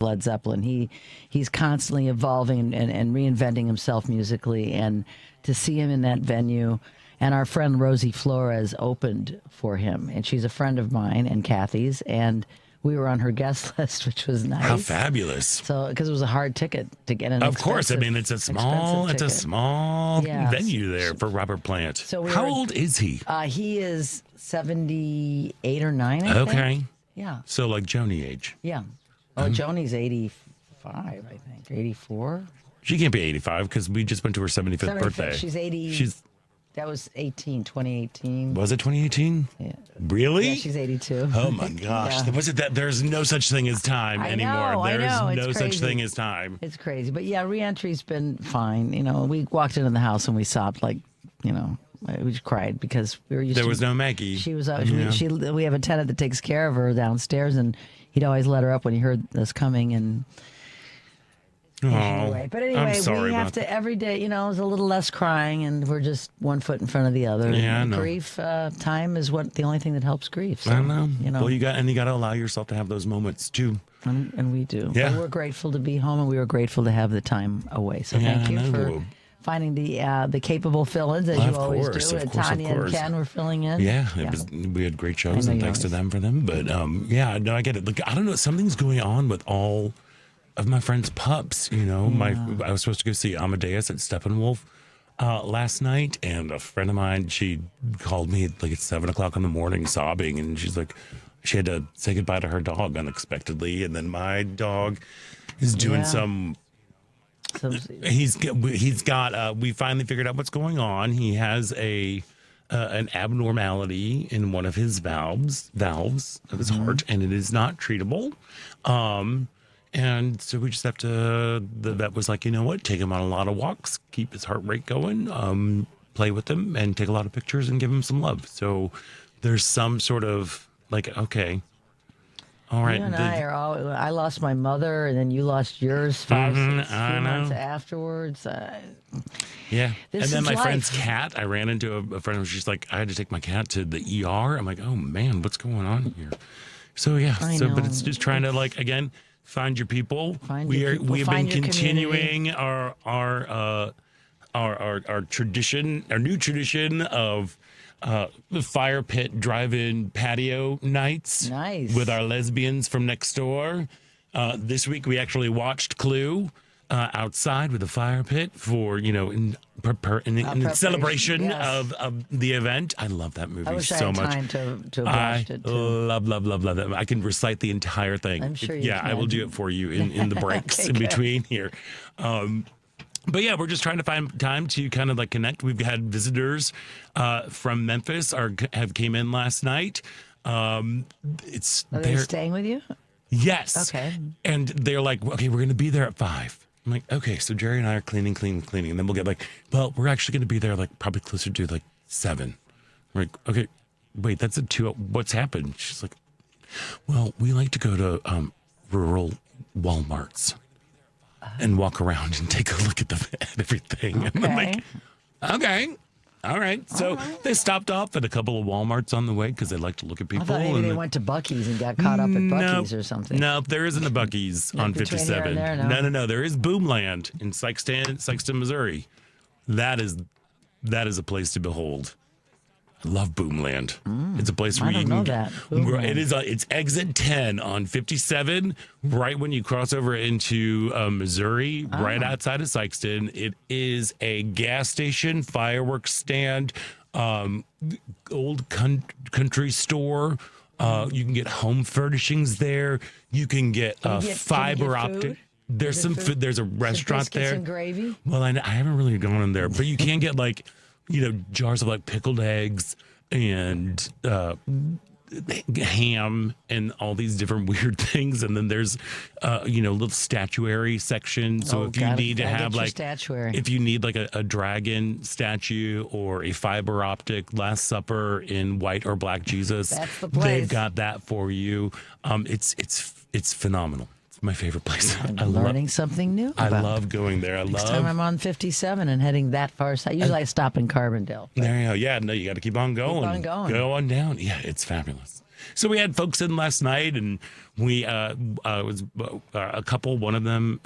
Led Zeppelin. He's constantly evolving and reinventing himself musically, and to see him in that venue, and our friend Rosie Flores opened for him, and she's a friend of mine and Kathy's, and we were on her guest list, which was nice. How fabulous! So because it was a hard ticket to get in. Of course, I mean it's a small venue there for Robert Plant. So how old is he? He is 78 or 9. I okay. think. Yeah. So like Joni age. Yeah. Oh, Joni's 85, I think. 84? She can't be 85 because we just went to her 75th birthday. She's 80. That was 2018. Was it 2018? Yeah. Really? Yeah, she's 82. Oh, my gosh. Yeah. Was it that? There's no such thing as time anymore. There's no such thing as time. It's crazy. But yeah, re-entry's been fine. You know, we walked into the house and we sobbed like, you know, we just cried because we were used to. There was no Maggie. She was. We have a tenant that takes care of her downstairs, and he'd always let her up when he heard us coming. And anyway, we have to every day. You know, it's a little less crying, and we're just one foot in front of the other. Yeah, I know. Grief time is the only thing that helps grief. So, I know. You know. Well, you got to allow yourself to have those moments too. And we do. Yeah. But we're grateful to be home, and we were grateful to have the time away. So thank you for finding the capable fill-ins, as you always do. And Tanya and Ken were filling in. Yeah, we had great shows, and thanks to them for them. But I get it. Like, I don't know, something's going on with all of my friends' pups. You know, I was supposed to go see Amadeus at Steppenwolf last night, and a friend of mine, she called me like at 7:00 in the morning, sobbing, and she's like, she had to say goodbye to her dog unexpectedly, and then my dog is doing some. He's got. We finally figured out what's going on. He has an abnormality in one of his valves of his heart, and it is not treatable. And so we just have to. The vet was like, you know what? Take him on a lot of walks, keep his heart rate going, play with him, and take a lot of pictures and give him some love. So there's some sort of like, okay. All right. You and I lost my mother, and then you lost yours 5 months afterwards. Yeah. And then my friend's cat, I ran into a friend who was just like, I had to take my cat to the ER. I'm like, oh man, what's going on here? So yeah. But it's just trying to like, again, find your people. We have been continuing our tradition, our new tradition of the fire pit drive-in patio nights with our lesbians from next door. This week we actually watched Clue outside with the fire pit for, you know, in celebration of the event. I love that movie so much. Time to watch it too. Love that. I can recite the entire thing. I'm sure you can. I will do it for you in the breaks in between here. But yeah, we're just trying to find time to kind of like connect. We've had visitors from Memphis have came in last night. Are they staying with you? Yes. Okay. And they're like, okay, we're going to be there at 5. I'm like, okay, so Jerry and I are cleaning. And then we'll get like, well, we're actually going to be there like probably closer to like 7. We're like, okay, wait, that's at 2. What's happened? She's like, well, we like to go to rural Walmarts and walk around and take a look at everything. Okay. And I'm like, okay, all right. So they stopped off at a couple of Walmarts on the way because they like to look at people. I thought maybe they went to Buc-ee's and got caught up at Buc-ee's or something. No, there isn't a Buc-ee's on 57. No. There is Boomland in Sykeston, Missouri. That is a place to behold. I love Boomland. It's a place where you can get. It's exit 10 on 57, right when you cross over into Missouri, right outside of Sykeston. It is a gas station, fireworks stand, old country store. You can get home furnishings there. You can get fiber optic. There's some food. There's a restaurant there. And gravy. Well, I haven't really gone in there, but you can get like, you know, jars of like pickled eggs and ham and all these different weird things. And then there's, little statuary section. So if you need to have like, if you need like a dragon statue or a fiber optic Last Supper in white or black Jesus, that's the place. They've got that for you. It's phenomenal. My favorite place. I'm learning something new. I love going there. Next time I'm on 57 and heading that far south. Usually I stop in Carbondale. There you go. Yeah, no, you got to keep on going. Keep on going. Go on down. Yeah, it's fabulous. So we had folks in last night, and we was a couple. One of them,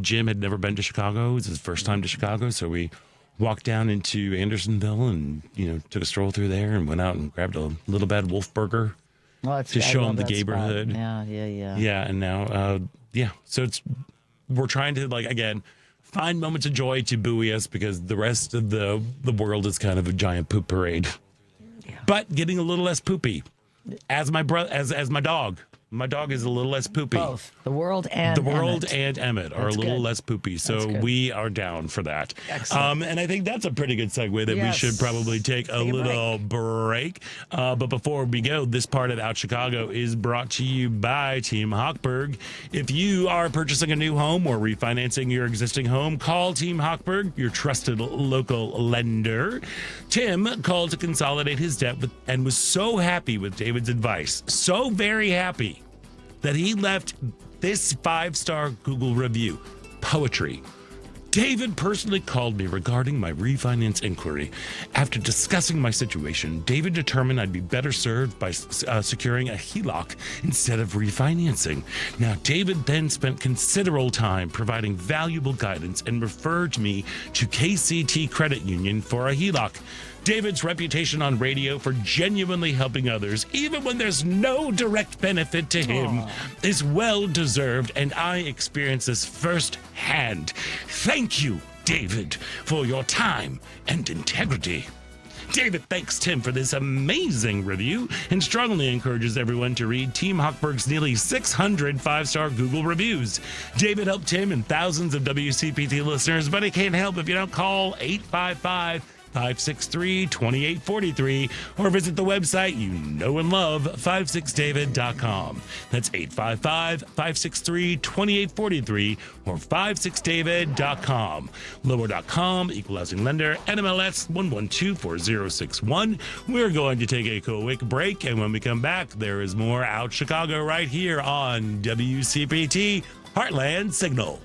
Jim, had never been to Chicago. It was his first time to Chicago, so we walked down into Andersonville and took a stroll through there and went out and grabbed a Little Bad Wolf burger to show him the neighborhood. Yeah, and now so we're trying to again find moments of joy to buoy us, because the rest of the world is kind of a giant poop parade. Yeah. But getting a little less poopy. As my dog. My dog is a little less poopy. Both the world and Emmett are a little less poopy, so we are down for that. And I think that's a pretty good segue that we should probably take a little break. But before we go, this part of Out Chicago is brought to you by Team Hochberg. If you are purchasing a new home or refinancing your existing home, call Team Hochberg, your trusted local lender. Tim called to consolidate his debt and was so happy with David's advice, so very happy, that he left this 5-star Google review. Poetry. David personally called me regarding my refinance inquiry. After discussing my situation, David determined I'd be better served by securing a HELOC instead of refinancing. Now, David then spent considerable time providing valuable guidance and referred me to KCT Credit Union for a HELOC. David's reputation on radio for genuinely helping others, even when there's no direct benefit to him, is well-deserved, and I experienced this firsthand. Thank you, David, for your time and integrity. David thanks Tim for this amazing review and strongly encourages everyone to read Team Hochberg's nearly 600 5-star Google reviews. David helped Tim and thousands of WCPT listeners, but he can't help if you don't call 855-563-2843 or visit the website you know and love, 56david.com. That's 855-563-2843 or 56david.com. Lower.com, equal housing lender, NMLS 1124061. We're going to take a quick break, and when we come back, there is more Out Chicago right here on WCPT Heartland Signal.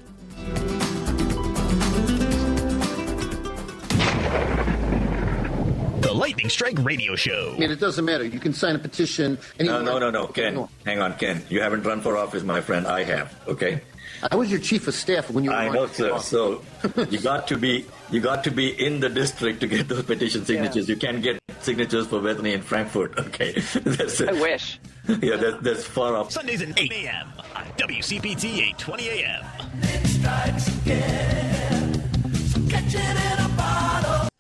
The Lightning Strike Radio Show. I mean, it doesn't matter. You can sign a petition. No. Ken, hang on, Ken. You haven't run for office, my friend. I have. Okay. I was your chief of staff when you were. I know, sir. So you got to be in the district to get those petition signatures. You can't get signatures for Bethany in Frankfurt. Okay. I wish. Yeah, that's far off. Sundays at 8 a.m. on WCPT 820 a.m.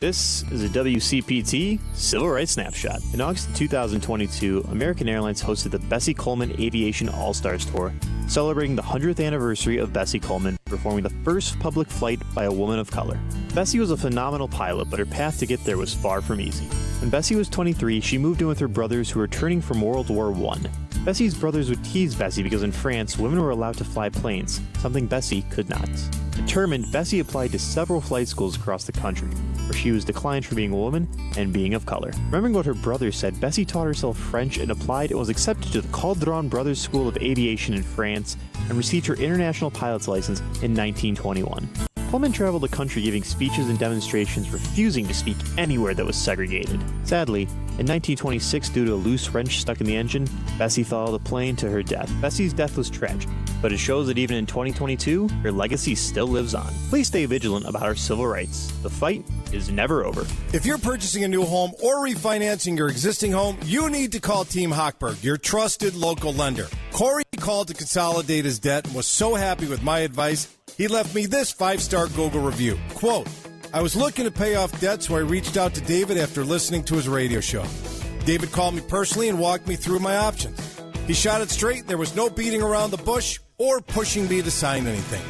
This is a WCPT Civil Rights Snapshot. In August 2022, American Airlines hosted the Bessie Coleman Aviation All-Stars Tour, celebrating the 100th anniversary of Bessie Coleman, performing the first public flight by a woman of color. Bessie was a phenomenal pilot, but her path to get there was far from easy. When Bessie was 23, she moved in with her brothers who were returning from World War I. Bessie's brothers would tease Bessie because in France, women were allowed to fly planes, something Bessie could not. Determined, Bessie applied to several flight schools across the country, where she was declined for being a woman and being of color. Remembering what her brothers said, Bessie taught herself French and applied and was accepted to the Caudron Brothers School of Aviation in France and received her international pilot's license in 1921. Coleman traveled the country giving speeches and demonstrations, refusing to speak anywhere that was segregated. Sadly, in 1926, due to a loose wrench stuck in the engine, Bessie fell out of the plane to her death. Bessie's death was tragic, but it shows that even in 2022, her legacy still lives on. Please stay vigilant about our civil rights. The fight is never over. If you're purchasing a new home or refinancing your existing home, you need to call Team Hochberg, your trusted local lender. Corey called to consolidate his debt and was so happy with my advice, he left me this 5-star Google review. Quote, I was looking to pay off debt, so I reached out to David after listening to his radio show. David called me personally and walked me through my options. He shot it straight. There was no beating around the bush or pushing me to sign anything.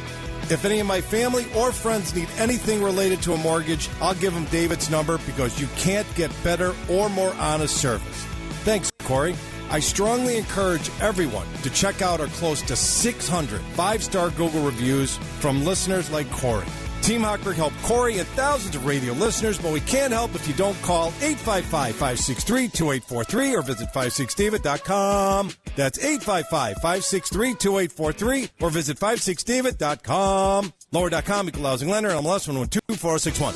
If any of my family or friends need anything related to a mortgage, I'll give them David's number because you can't get better or more honest service. Thanks, Corey. I strongly encourage everyone to check out our close to 600 5-star Google reviews from listeners like Corey. Team Hochberg helped Corey and thousands of radio listeners, but we can't help if you don't call 855-563-2843 or visit 56david.com. That's 855-563-2843 or visit 56david.com. Lower.com, equal housing lender, NMLS 1124061.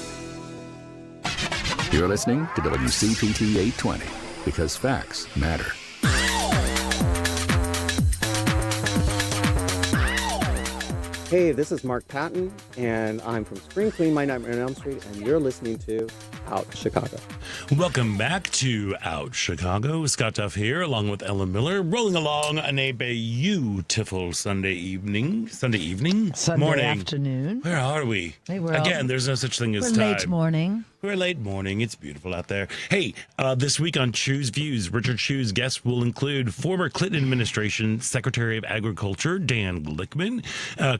You're listening to WCPT 820 because facts matter. Hey, this is Mark Patton, and I'm from Spring Clean, My Nightmare on Elm Street, and you're listening to Out Chicago. Welcome back to Out Chicago. Scott Duff here, along with Ellen Miller, rolling along on a beautiful Sunday morning. Afternoon. Where are we? Hey, Again, there's no such thing as we're time. late morning. We're late morning. It's beautiful out there. Hey, this week on Choose Views, Richard Choose guests will include former Clinton administration Secretary of Agriculture Dan Glickman,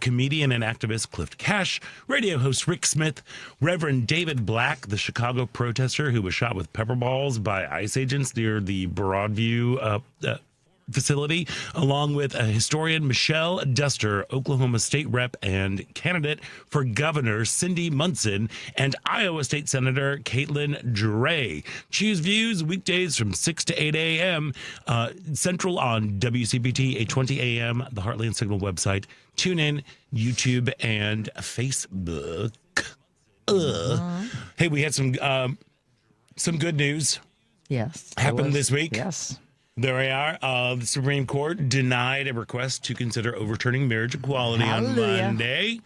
comedian and activist Cliff Cash, radio host Rick Smith, Reverend David Black, the Chicago protester who was shot with pepper balls by ICE agents near the Broadview facility, along with historian Michelle Duster, Oklahoma State Rep and candidate for Governor Cindy Munson, and Iowa State Senator Caitlin Dre. Choose Views weekdays from 6 to 8 a.m. Central on WCPT 820 a.m., the Heartland Signal website, TuneIn, YouTube, and Facebook. Hey, we had some good news. Yes. Happened this week. Yes. There we are. The Supreme Court denied a request to consider overturning marriage equality on Monday.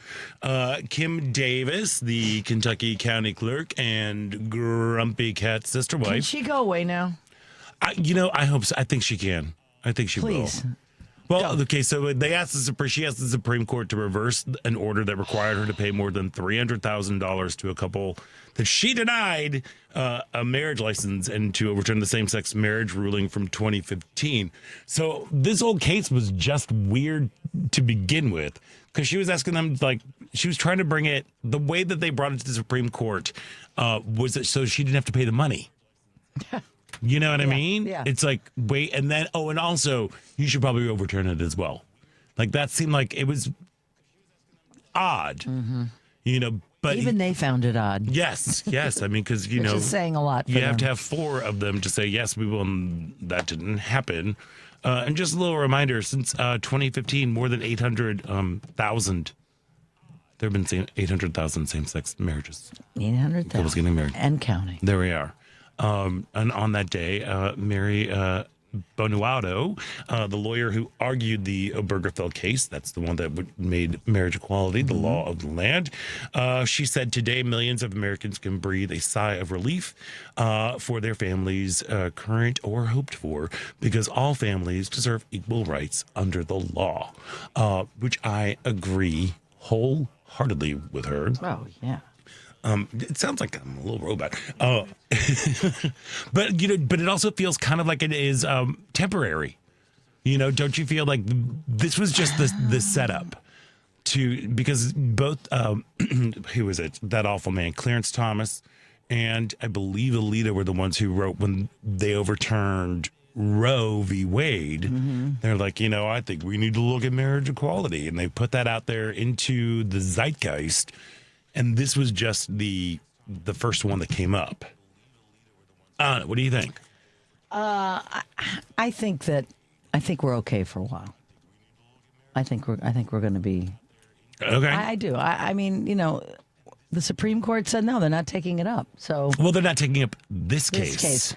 Kim Davis, the Kentucky County Clerk and Grumpy Cat's sister wife. Can she go away now? I hope so. I think she can. I think she Please. will. Well, okay, so she asked the Supreme Court to reverse an order that required her to pay more than $300,000 to a couple that she denied a marriage license and to overturn the same-sex marriage ruling from 2015. So this whole case was just weird to begin with because she was asking them, she was trying to bring it, the way that they brought it to the Supreme Court was that so she didn't have to pay the money. You know what I mean? Yeah. It's like, wait, and then, and also, you should probably overturn it as well. Like, that seemed like it was odd, but... Even they found it odd. Yes. I mean, because, Which is saying a lot for you have them. to have 4 of them to say, yes, we will, and that didn't happen. And just a little reminder, since 2015, more than 800,000, there have been 800,000 same-sex marriages. 800,000. Couples getting married. And counting. There we are. And on that day, Mary Bonuado, the lawyer who argued the Obergefell case, that's the one that made marriage equality the law of the land, she said today millions of Americans can breathe a sigh of relief for their families, current or hoped for, because all families deserve equal rights under the law, which I agree wholeheartedly with her. Oh, yeah. It sounds like I'm a little robot. But it also feels kind of like it is temporary. Don't you feel like this was just the setup because both who was it? That awful man, Clarence Thomas, and I believe Alito were the ones who wrote when they overturned Roe v. Wade. They're like, I think we need to look at marriage equality, and they put that out there into the zeitgeist. And this was just the first one that came up. What do you think? I think we're okay for a while. I think we're going to be okay. I do. I mean, the Supreme Court said no, they're not taking it up. So they're not taking up this case.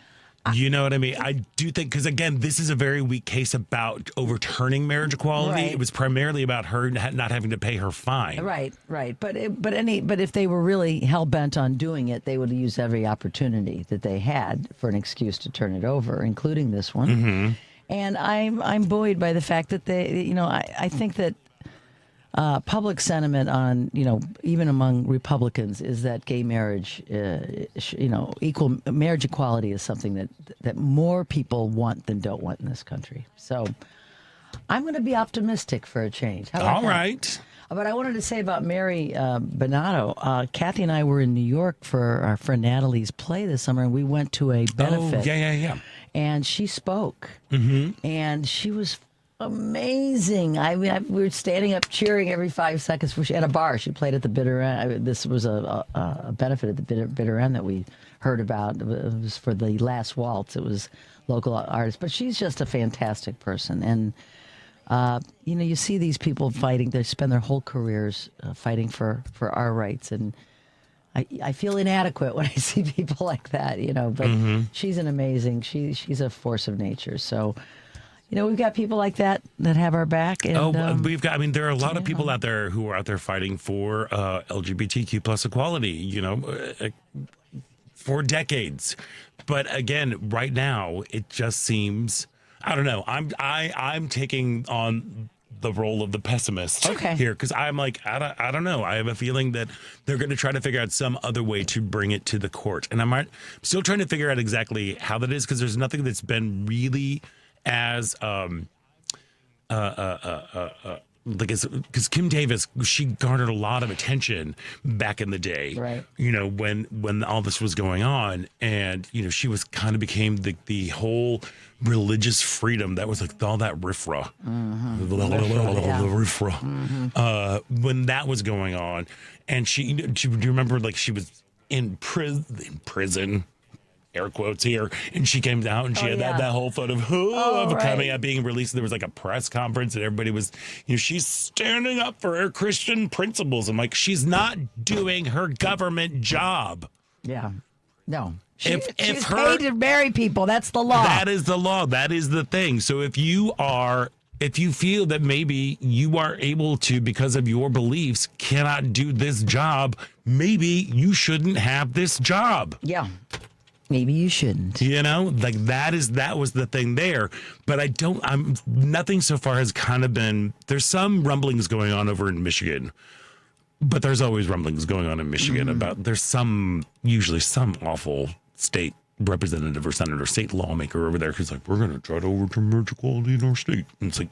You know what I mean? I do think, because again, this is a very weak case about overturning marriage equality. Right. It was primarily about her not having to pay her fine. Right. But if they were really hell bent on doing it, they would have used every opportunity that they had for an excuse to turn it over, including this one. And I'm buoyed by the fact that I think that public sentiment on, even among Republicans is that gay marriage, equal marriage equality is something that more people want than don't want in this country. So I'm going to be optimistic for a change. How about All that? right. But I wanted to say about Mary Bonato. Kathy and I were in New York for our friend Natalie's play this summer, and we went to a benefit. Oh, yeah. And she spoke, and she was amazing. We were standing up cheering every 5 seconds. At a bar, she played at the bitter end. This was a benefit at the bitter end that we heard about. It was for the Last Waltz. It was local artists, but she's just a fantastic person. And you see these people fighting. They spend their whole careers fighting for our rights, and I feel inadequate when I see people like that. But she's an amazing. She's a force of nature. So. we've got people like that have our back. And, we've got. I mean, there are a lot of people out there who are out there fighting for LGBTQ plus equality. For decades. But again, right now, it just seems. I don't know. I'm taking on the role of the pessimist here because I'm like I don't know. I have a feeling that they're going to try to figure out some other way to bring it to the court, and I'm still trying to figure out exactly how that is because there's nothing that's been really as because Kim Davis, she garnered a lot of attention back in the day, right? When all this was going on, and she was kind of became the whole religious freedom that was like all that riffraff, when that was going on, and she do you remember like she was in prison. Air quotes here, and she came out and she had that whole photo of coming out being released. There was like a press conference and everybody was, she's standing up for her Christian principles. I'm like, she's not doing her government job. Yeah, no. She's paid to marry people. That's the law. That is the law. That is the thing. So if you feel that maybe you are able to, because of your beliefs, cannot do this job, maybe you shouldn't have this job. Yeah. Maybe you shouldn't. Like that was the thing there. But nothing so far has kind of been, there's some rumblings going on over in Michigan, but there's always rumblings going on in Michigan about, there's usually some awful state representative or senator, state lawmaker over there who's like, we're going to try to overturn marriage equality in our state. And it's like,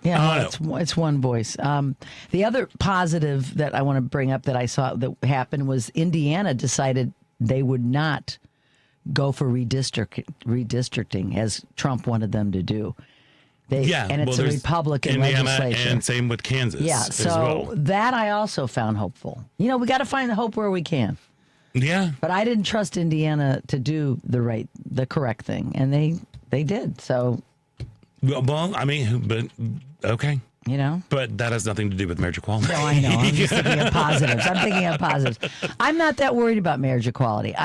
Yeah, it's one voice. The other positive that I want to bring up that I saw that happened was Indiana decided they would not go for redistricting as Trump wanted them to do. And it's a Republican Indiana legislature. And same with Kansas. Yeah, so that I also found hopeful. We got to find the hope where we can. Yeah. But I didn't trust Indiana to do the correct thing, and they did. So. Well, I mean, but okay. But that has nothing to do with marriage equality. No, I know. I'm just thinking of positives. I'm not that worried about marriage equality.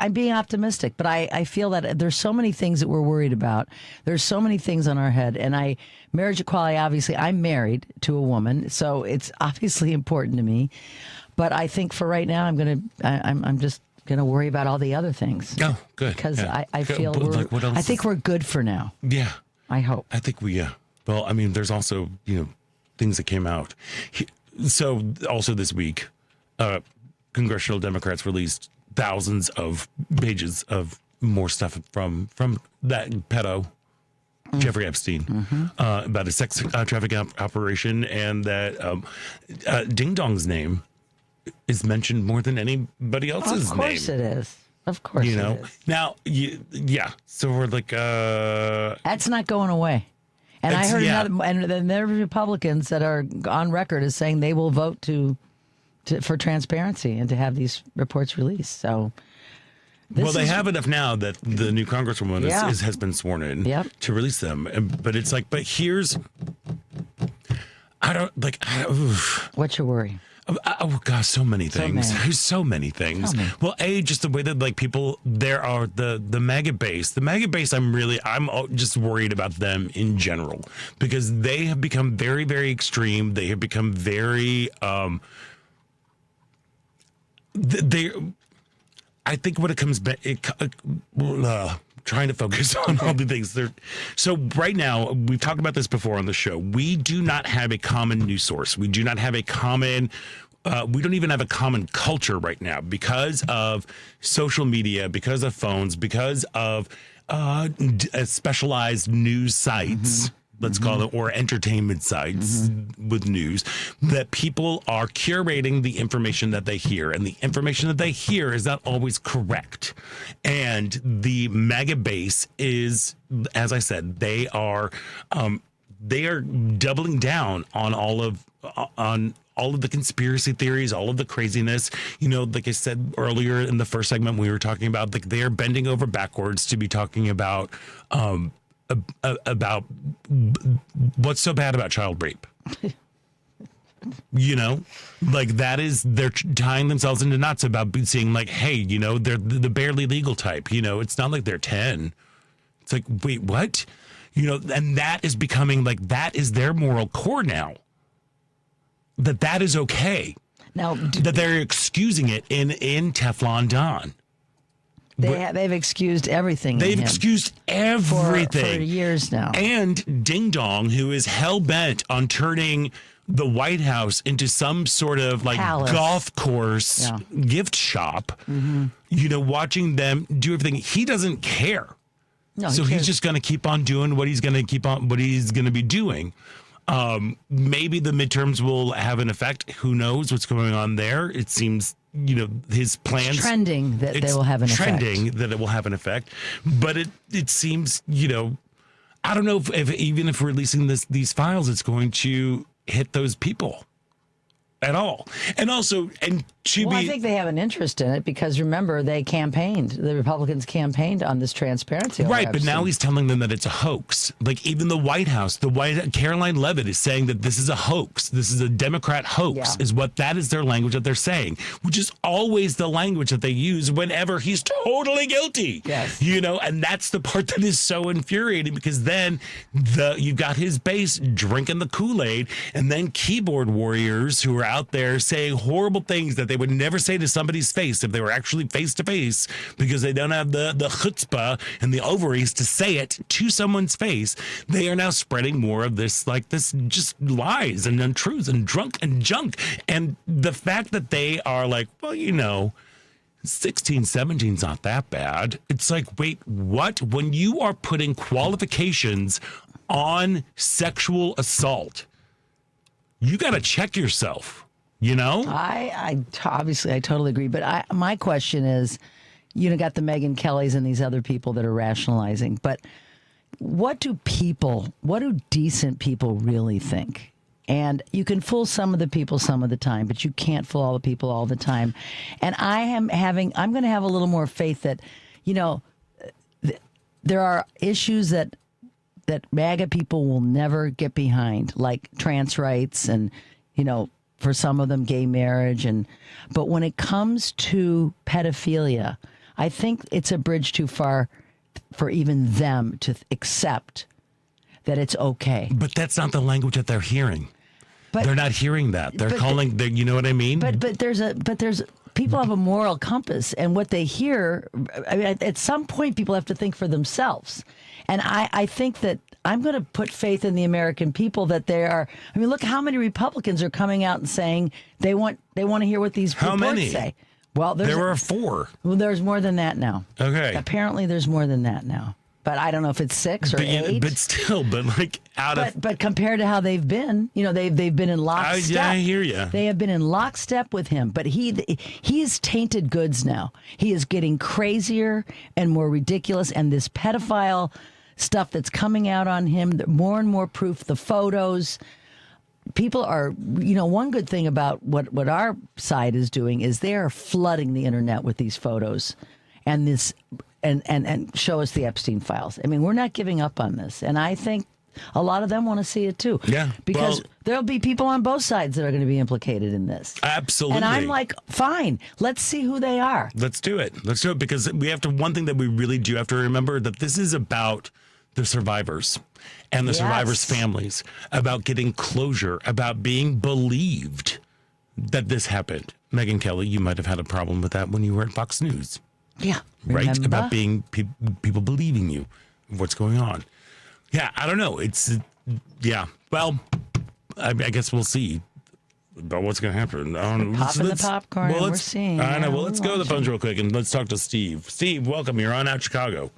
I'm being optimistic, but I feel that there's so many things that we're worried about. There's so many things on our head, and marriage equality. Obviously, I'm married to a woman, so it's obviously important to me. But I think for right now, I'm just gonna worry about all the other things. Oh, good. Because I feel I think we're good for now. Yeah, I hope. I think we. Well, I mean, there's also, things that came out. So also this week, congressional Democrats released thousands of pages of more stuff from that pedo, Jeffrey Epstein, about a sex trafficking operation, and that Ding Dong's name is mentioned more than anybody else's name. Of course it is. Of course it is. Now, so we're like... That's not going away. And I heard and then there are Republicans that are on record as saying they will vote for transparency and to have these reports released. So, they have enough now that the new Congresswoman has been sworn in to release them. But it's like, what's your worry? Oh gosh, so many things. There's so many things. Well, just the way that people there are the MAGA base. The MAGA base, I'm just worried about them in general because they have become very, very extreme. They have become very I think when it comes back, trying to focus on all the things there. So right now, we've talked about this before on the show. We do not have a common news source. We do not have a common, we don't even have a common culture right now because of social media, because of phones, because of specialized news sites. Let's call it, or entertainment sites with news, that people are curating the information that they hear, and the information that they hear is not always correct. And the MAGA base is, as I said, they are doubling down on all of the conspiracy theories, all of the craziness. Like I said earlier in the first segment, we were talking about they are bending over backwards to be talking about what's so bad about child rape. That is, they're tying themselves into knots about saying hey, they're the barely legal type. It's not like they're 10. It's like, wait, what? and that is becoming like that is their moral core now. That is okay. Now, that they're excusing it in Teflon Don. They've excused everything. They've excused everything for years now. And Ding Dong, who is hell bent on turning the White House into some sort of like Palace. Golf course gift shop. Watching them do everything. He doesn't care. No, so he's just going to keep on doing what he's going to be doing. Maybe the midterms will have an effect. Who knows what's going on there? It seems, his plans. It's trending that they will have an effect. Trending that it will have an effect. But it seems, I don't know if even if releasing these files, it's going to hit those people at all. And also, I think they have an interest in it because remember, the Republicans campaigned on this transparency. Right, but now he's telling them that it's a hoax. Like even the White House, Caroline Leavitt is saying that this is a hoax. This is a Democrat hoax, that is their language that they're saying, which is always the language that they use whenever he's totally guilty. Yes. And that's the part that is so infuriating because then you've got his base drinking the Kool-Aid and then keyboard warriors who are out there saying horrible things that they would never say to somebody's face if they were actually face to face because they don't have the chutzpah and the ovaries to say it to someone's face. They are now spreading more of this just lies and untruths and drunk and junk. And the fact that they are like, 16, 17's not that bad. It's like, wait, what? When you are putting qualifications on sexual assault, you got to check yourself, I obviously I totally agree. But my question is, got the Megyn Kellys and these other people that are rationalizing. But what do decent people really think? And you can fool some of the people some of the time, but you can't fool all the people all the time. And I'm going to have a little more faith that, there are issues that MAGA people will never get behind, like trans rights and, for some of them, gay marriage. But when it comes to pedophilia, I think it's a bridge too far for even them to accept that it's okay. But that's not the language that they're hearing. They're not hearing that. They're calling, you know what I mean? But there's people have a moral compass, and what they hear, at some point, people have to think for themselves. And I think that I'm going to put faith in the American people that they are. I mean, look how many Republicans are coming out and saying they want to hear what these reports say. Well, there were 4. Well, there's more than that now. Okay. Apparently, there's more than that now. But I don't know if it's 6 or 8. But still, But compared to how they've been, they've been in lockstep. Yeah, I hear you. They have been in lockstep with him. But he is tainted goods now. He is getting crazier and more ridiculous. And this pedophile stuff that's coming out on him, more and more proof, the photos. People are, one good thing about what our side is doing is they are flooding the internet with these photos and this. And show us the Epstein files. I mean, we're not giving up on this. And I think a lot of them want to see it too. Yeah. Because there'll be people on both sides that are going to be implicated in this. Absolutely. And I'm like, fine, let's see who they are. Let's do it. Because one thing that we really do have to remember that this is about the survivors and the survivors' families, about getting closure, about being believed that this happened. Megyn Kelly, you might have had a problem with that when you were at Fox News. Yeah. Right? Remember? About being people believing you, what's going on. Yeah, I don't know. Well, I guess we'll see about what's going to happen. Popping the popcorn, we're seeing. I know. Well, let's go to the phones real quick and let's talk to Steve. Steve, welcome. You're on Out Chicago.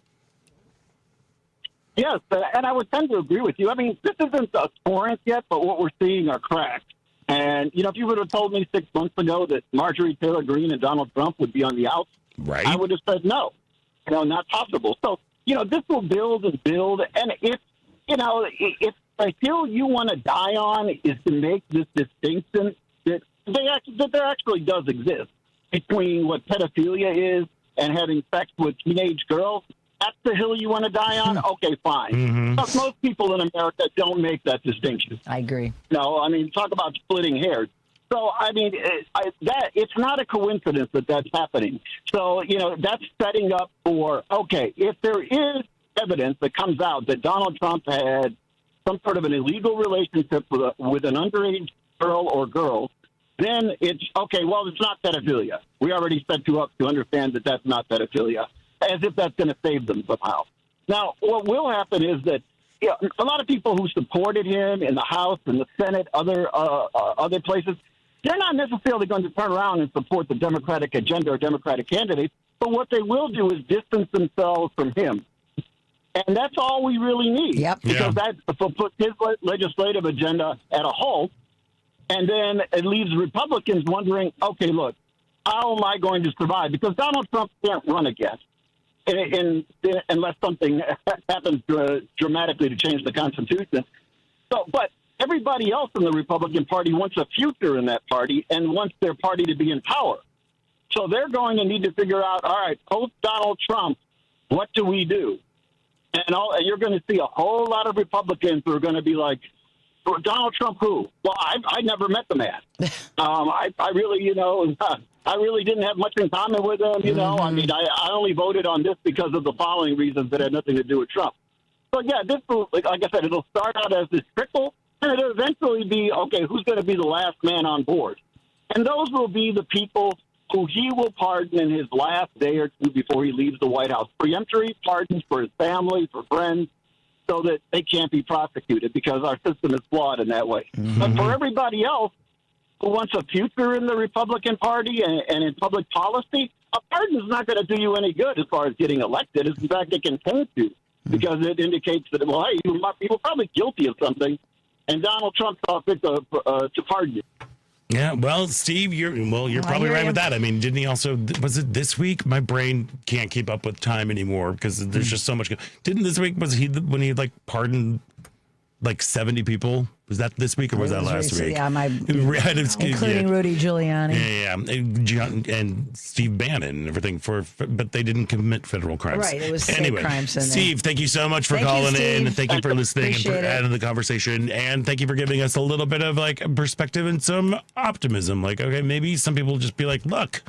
Yes, and I would tend to agree with you. I mean, this isn't a torrent yet, but what we're seeing are cracks. And, if you would have told me 6 months ago that Marjorie Taylor Greene and Donald Trump would be on the outs, right, I would have said no, not possible. So, this will build and build. And if the hill you want to die on is to make this distinction that there actually does exist between what pedophilia is and having sex with teenage girls, that's the hill you want to die on? Okay, fine. Mm-hmm. But most people in America don't make that distinction. I agree. No, talk about splitting hairs. So, it's not a coincidence that that's happening. So, that's setting up for, okay, if there is evidence that comes out that Donald Trump had some sort of an illegal relationship with an underage girl or girls, then it's, okay, well, it's not pedophilia. We already set you up to understand that that's not pedophilia, as if that's going to save them somehow. Now, what will happen is that a lot of people who supported him in the House and the Senate, other places, they're not necessarily going to turn around and support the Democratic agenda or Democratic candidates, but what they will do is distance themselves from him. And that's all we really need. Yep. Because that puts his legislative agenda at a halt, and then it leaves Republicans wondering, okay, look, how am I going to survive? Because Donald Trump can't run again unless something happens dramatically to change the Constitution. So, but everybody else in the Republican Party wants a future in that party and wants their party to be in power. So they're going to need to figure out, all right, post Donald Trump, what do we do? And you're going to see a whole lot of Republicans who are going to be like, Donald Trump who? Well, I never met the man. I really, I really didn't have much in common with him. I mean, I only voted on this because of the following reasons that had nothing to do with Trump. So, yeah, this will, like I said, it'll start out as this trickle, and it'll eventually be, okay, who's going to be the last man on board? And those will be the people who he will pardon in his last day or two before he leaves the White House. Preemptory pardons for his family, for friends, so that they can't be prosecuted because our system is flawed in that way. But for everybody else who wants a future in the Republican Party and in public policy, a pardon is not going to do you any good as far as getting elected. In fact, it can taint you because it indicates that, well, hey, you were probably guilty of something, and Donald Trump saw fit to pardon you. Yeah, well, Steve, you're probably right with that. I mean, didn't he also, was it this week? My brain can't keep up with time anymore because there's just so much. Didn't this week, was he when he pardoned 70 people? Was that this week or was that last week? Yeah, including Rudy Giuliani. Yeah, and Steve Bannon and everything but they didn't commit federal crimes. Right, it was state crimes. Steve, thank you so much for calling in. Thank you for listening and for adding the conversation. And thank you for giving us a little bit of perspective and some optimism. Okay, maybe some people just be like, look,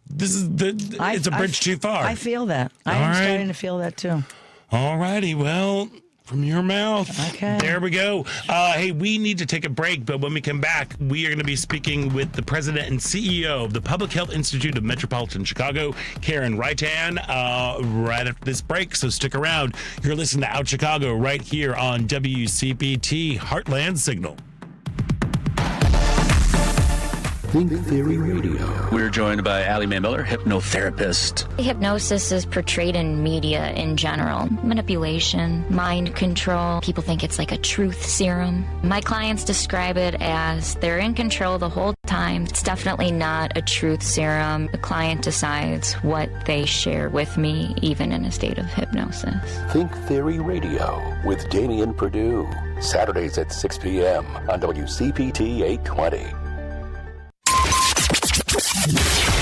this is it's a bridge too far. I feel that. I'm starting to feel that too. All righty, well, from your mouth. Okay. There we go. Hey, we need to take a break, but when we come back, we are going to be speaking with the president and CEO of the Public Health Institute of Metropolitan Chicago, Karen Reitan, right after this break. So stick around. You're listening to Out Chicago right here on WCPT Heartland Signal. Think Theory Radio. We're joined by Allie Mae Miller, hypnotherapist. Hypnosis is portrayed in media in general. Manipulation, mind control. People think it's like a truth serum. My clients describe it as they're in control the whole time. It's definitely not a truth serum. The client decides what they share with me, even in a state of hypnosis. Think Theory Radio with Damian Perdue. Saturdays at 6 p.m. on WCPT 820.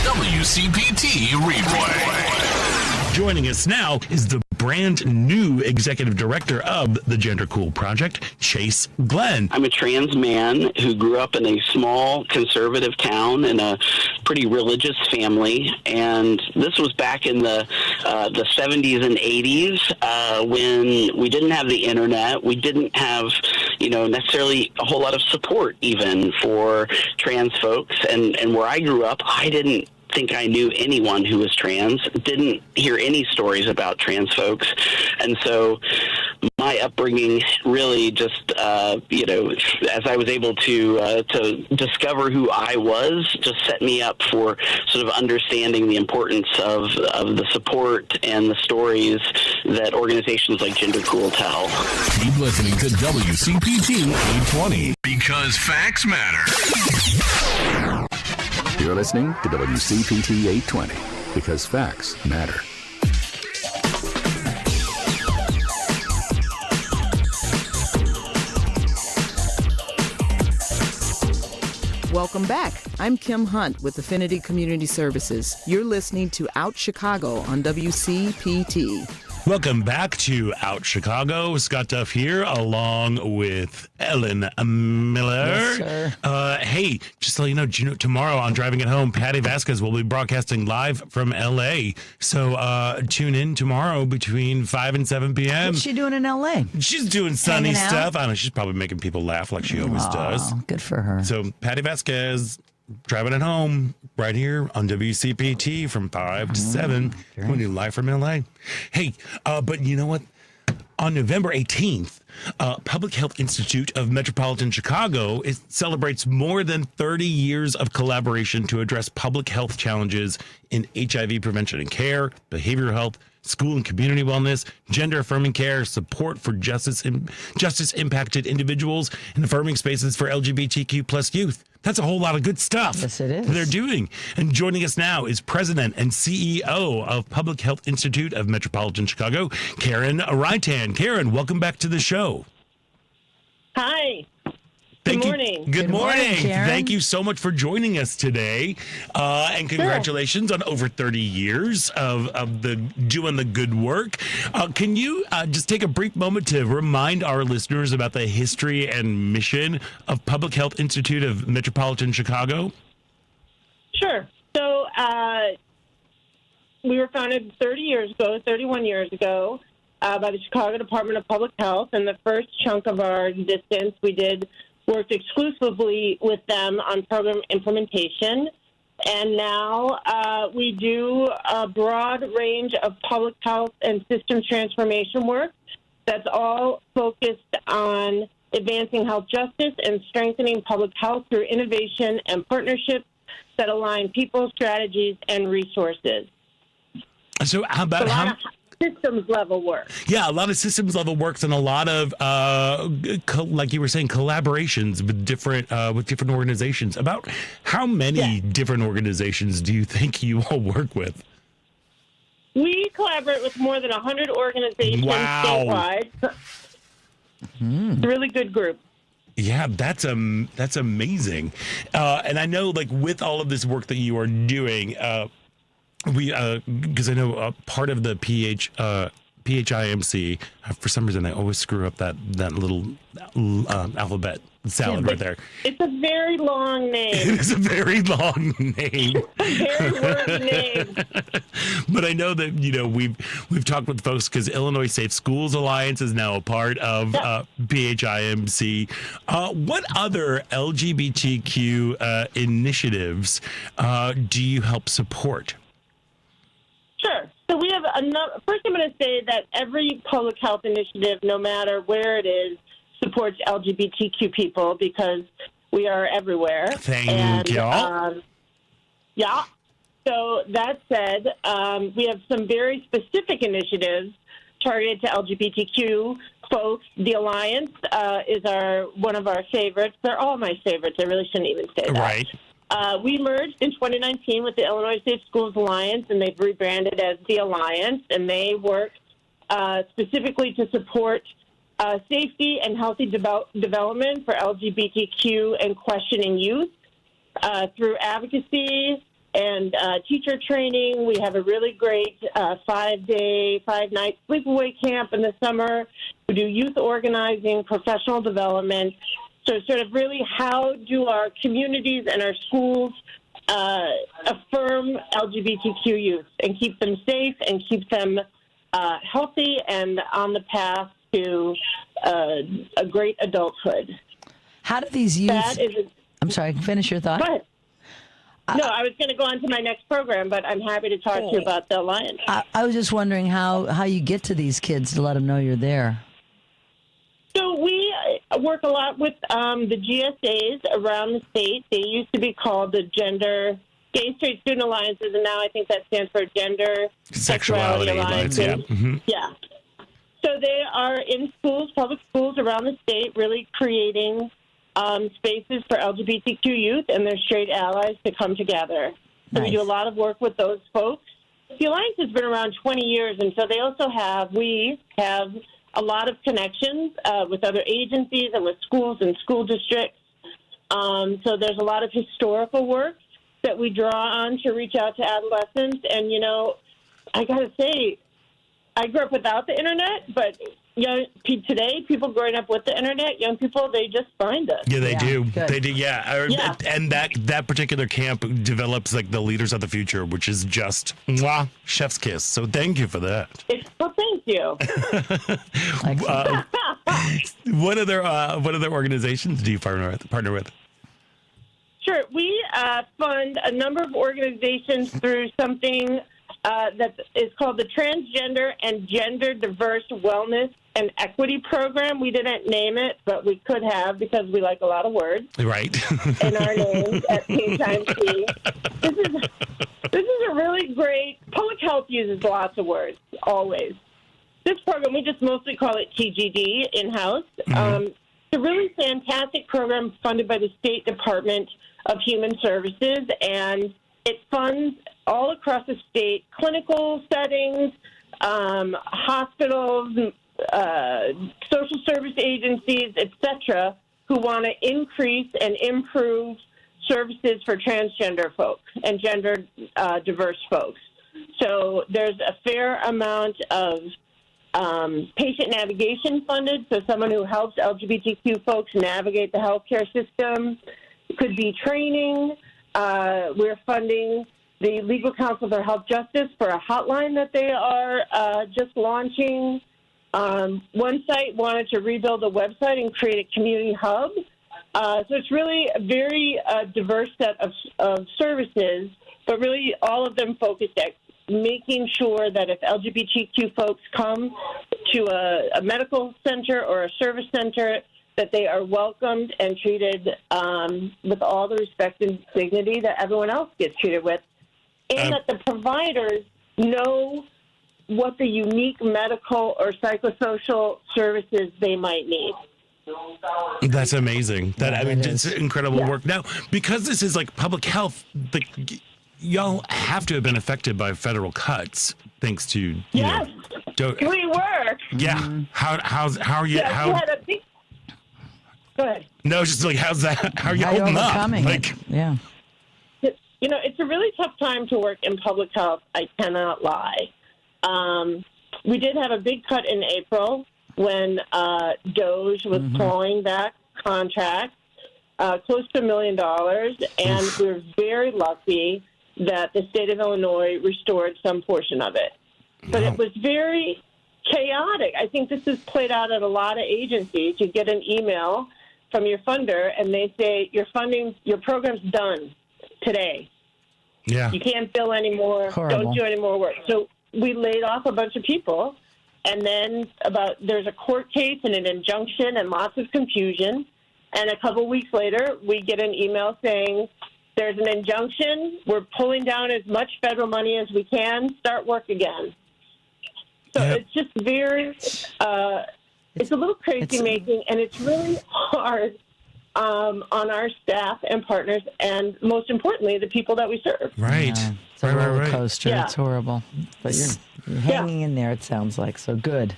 WCPT Replay. Joining us now is the brand new executive director of the Gender Cool Project, Chase Glenn. I'm a trans man who grew up in a small conservative town in a pretty religious family, and this was back in the 70s and 80s when we didn't have the internet. We didn't have, necessarily a whole lot of support even for trans folks, and where I grew up, I didn't think I knew anyone who was trans, didn't hear any stories about trans folks. And so my upbringing really just, as I was able to discover who I was, just set me up for sort of understanding the importance of the support and the stories that organizations like Gender Cool tell. Keep listening to WCPT 820 because facts matter. You're listening to WCPT 820 because facts matter. Welcome back. I'm Kim Hunt with Affinity Community Services. You're listening to Out Chicago on WCPT. Welcome back to Out Chicago. Scott Duff here, along with Ellen Miller. Yes, sir. Hey, just to let you know, tomorrow on Driving It Home, Patty Vasquez will be broadcasting live from L.A. So tune in tomorrow between 5 and 7 p.m. What's she doing in L.A.? She's doing sunny Hanging out? stuff. I don't know. She's probably making people laugh like she always does. Good for her. So Patty Vasquez, Driving It Home, right here on WCPT from 5 to 7. When you live from LA. Hey, but you know what? On November 18th, Public Health Institute of Metropolitan Chicago celebrates more than 30 years of collaboration to address public health challenges in HIV prevention and care, behavioral health, school and community wellness, gender affirming care, support for justice impacted individuals, and affirming spaces for LGBTQ plus youth. That's a whole lot of good stuff. Yes, it is. They're doing. And joining us now is President and CEO of Public Health Institute of Metropolitan Chicago, Karen Reitan. Karen, welcome back to the show. Hi. Good morning. Good morning. Karen. Thank you so much for joining us today. And congratulations on over 30 years of doing the good work. Can you just take a brief moment to remind our listeners about the history and mission of Public Health Institute of Metropolitan Chicago? Sure. So we were founded 31 years ago by the Chicago Department of Public Health. And the first chunk of our existence, we worked exclusively with them on program implementation. And now we do a broad range of public health and systems transformation work that's all focused on advancing health justice and strengthening public health through innovation and partnerships that align people, strategies, and resources. So how about systems level work? Yeah, a lot of systems level works and a lot of, like you were saying, collaborations with different organizations. About how many different organizations do you think you all work with? We collaborate with more than 100 organizations statewide. It's a really good group. Yeah, that's amazing. And I know, like, with all of this work that you are doing, because I know part of the PHIMC, for some reason I always screw up that little alphabet salad right there. It's a very long name. It is a very long name. Very wordy name. But I know that, we've talked with folks because Illinois Safe Schools Alliance is now a part of PHIMC. What other LGBTQ initiatives do you help support? Sure. So we have first I'm going to say that every public health initiative, no matter where it is, supports LGBTQ people because we are everywhere. Thank y'all. Yeah. So that said, we have some very specific initiatives targeted to LGBTQ folks. The Alliance is one of our favorites. They're all my favorites. I really shouldn't even say that. Right. We merged in 2019 with the Illinois Safe Schools Alliance, and they've rebranded as the Alliance, and they work specifically to support safety and healthy development for LGBTQ and questioning youth through advocacy and teacher training. We have a really great 5-day, 5-night sleepaway camp in the summer. We do youth organizing, professional development. So sort of really how do our communities and our schools affirm LGBTQ youth and keep them safe and keep them healthy and on the path to a great adulthood. How do these youth... I'm sorry, finish your thought. Go ahead. No, I was going to go on to my next program, but I'm happy to talk to you about the Alliance. I was just wondering how you get to these kids to let them know you're there. So we work a lot with the GSAs around the state. They used to be called the Gay Straight Student Alliances, and now I think that stands for Gender Sexuality Alliances. Yeah. Mm-hmm. Yeah. So they are in schools, public schools around the state, really creating spaces for LGBTQ youth and their straight allies to come together. So we do a lot of work with those folks. The Alliance has been around 20 years, and so we have a lot of connections with other agencies and with schools and school districts. So there's a lot of historical work that we draw on to reach out to adolescents. And, I got to say, I grew up without the internet, but today, people growing up with the internet, young people, they just find us. Yeah, they do. Good. They do. Yeah. And that particular camp develops like the leaders of the future, which is just chef's kiss. So thank you for that. Well, thank you. What other organizations do you partner with? Sure. We fund a number of organizations through something that is called the Transgender and Gender Diverse Wellness and Equity Program. We didn't name it, but we could have because we like a lot of words. Right. In our names at P-Time-C. This is a really great, public health uses lots of words, always. This program, we just mostly call it TGD in-house. It's a really fantastic program funded by the State Department of Human Services, and it funds all across the state clinical settings, hospitals, social service agencies, etc., who want to increase and improve services for transgender folks and gender diverse folks. So there's a fair amount of patient navigation funded, so someone who helps LGBTQ folks navigate the healthcare system. It could be training. We're funding the Legal Council for Health Justice for a hotline that they are just launching. One site wanted to rebuild a website and create a community hub. So it's really a very diverse set of services, but really all of them focused at making sure that if LGBTQ folks come to a medical center or a service center, that they are welcomed and treated with all the respect and dignity that everyone else gets treated with, and that the providers know what the unique medical or psychosocial services they might need. That's amazing. It's incredible work. Now, because this is like public health, y'all have to have been affected by federal cuts, thanks to we were. Yeah. How are you? Go ahead. No, just like how are you holding up? Yeah. It's a really tough time to work in public health. I cannot lie. We did have a big cut in April when DOGE was pulling back contracts, close to $1 million, and we were very lucky that the state of Illinois restored some portion of it. But it was very chaotic. I think this is played out at a lot of agencies. You get an email from your funder, and they say, your program's done today. Yeah. You can't bill anymore. Horrible. Don't do any more work. So we laid off a bunch of people, and then there's a court case and an injunction and lots of confusion. And a couple weeks later, we get an email saying, there's an injunction. We're pulling down as much federal money as we can. Start work again. So it's just very, it's a little crazy making, and it's really hard on our staff and partners, and most importantly, the people that we serve. Right. Yeah, it's a roller coaster. Yeah. It's horrible. But you're hanging in there, it sounds like. So good.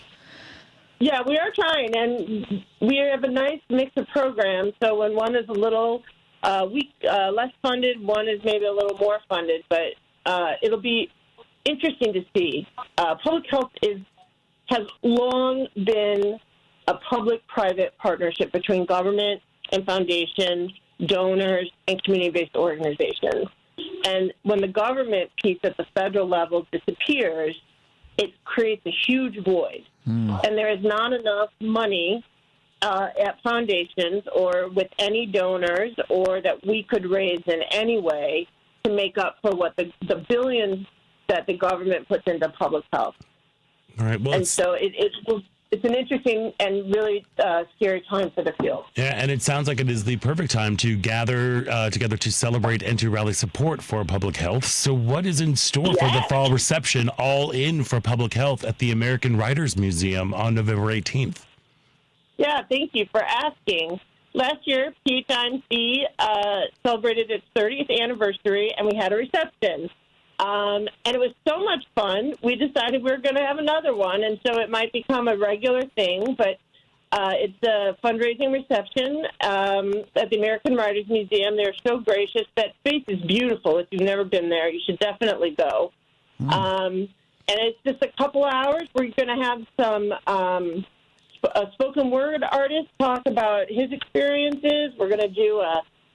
Yeah, we are trying, and we have a nice mix of programs. So when one is a little less funded, one is maybe a little more funded, but it'll be interesting to see. Public health has long been a public-private partnership between government and foundations, donors, and community-based organizations. And when the government piece at the federal level disappears, it creates a huge void. And there is not enough money at foundations or with any donors or that we could raise in any way to make up for what the billions that the government puts into public health. All right. Well, and so it's an interesting and really scary time for the field. Yeah, and it sounds like it is the perfect time to gather together to celebrate and to rally support for public health. So what is in store for the fall reception, All In for Public Health at the American Writers Museum on November 18th? Yeah, thank you for asking. Last year, P-Time-C celebrated its 30th anniversary, and we had a reception. And it was so much fun, we decided we were going to have another one, and so it might become a regular thing, but it's a fundraising reception at the American Writers Museum. They're so gracious. That space is beautiful. If you've never been there, you should definitely go. And it's just a couple hours. We're going to have some a spoken word artist talk about his experiences. We're going to do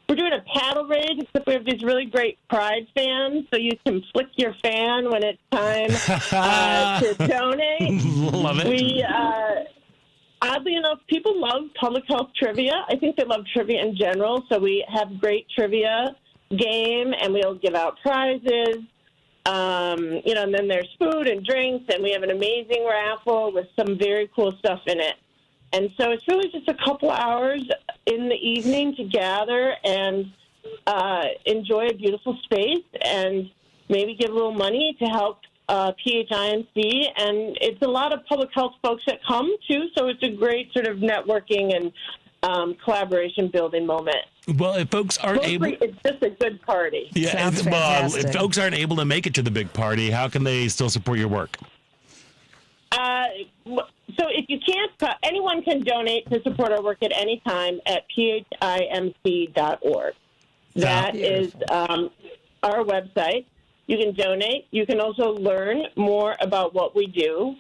we're doing a paddle race, except we have these really great Pride fans, so you can flick your fan when it's time to donate. Love it. Oddly enough, people love public health trivia. I think they love trivia in general, so we have great trivia game, and we'll give out prizes. And then there's food and drinks, and we have an amazing raffle with some very cool stuff in it. And so it's really just a couple hours in the evening to gather and enjoy a beautiful space and maybe give a little money to help PHIMC. And it's a lot of public health folks that come, too, so it's a great sort of networking and collaboration building moment. Well, if folks aren't it's just a good party. Yeah, well, if folks aren't able to make it to the big party, how can they still support your work? So if you can't, anyone can donate to support our work at any time at phimc.org. That is our website. You can donate. You can also learn more about what we do.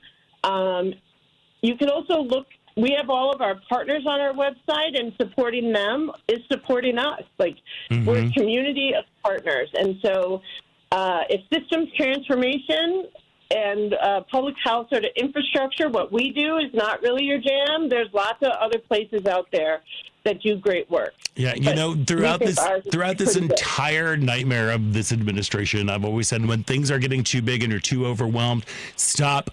You can also look. We have all of our partners on our website, and supporting them is supporting us. We're a community of partners. And so if systems transformation and public health sort of infrastructure, what we do is not really your jam, there's lots of other places out there that do great work. Yeah, throughout this entire nightmare of this administration, I've always said when things are getting too big and you're too overwhelmed, stop.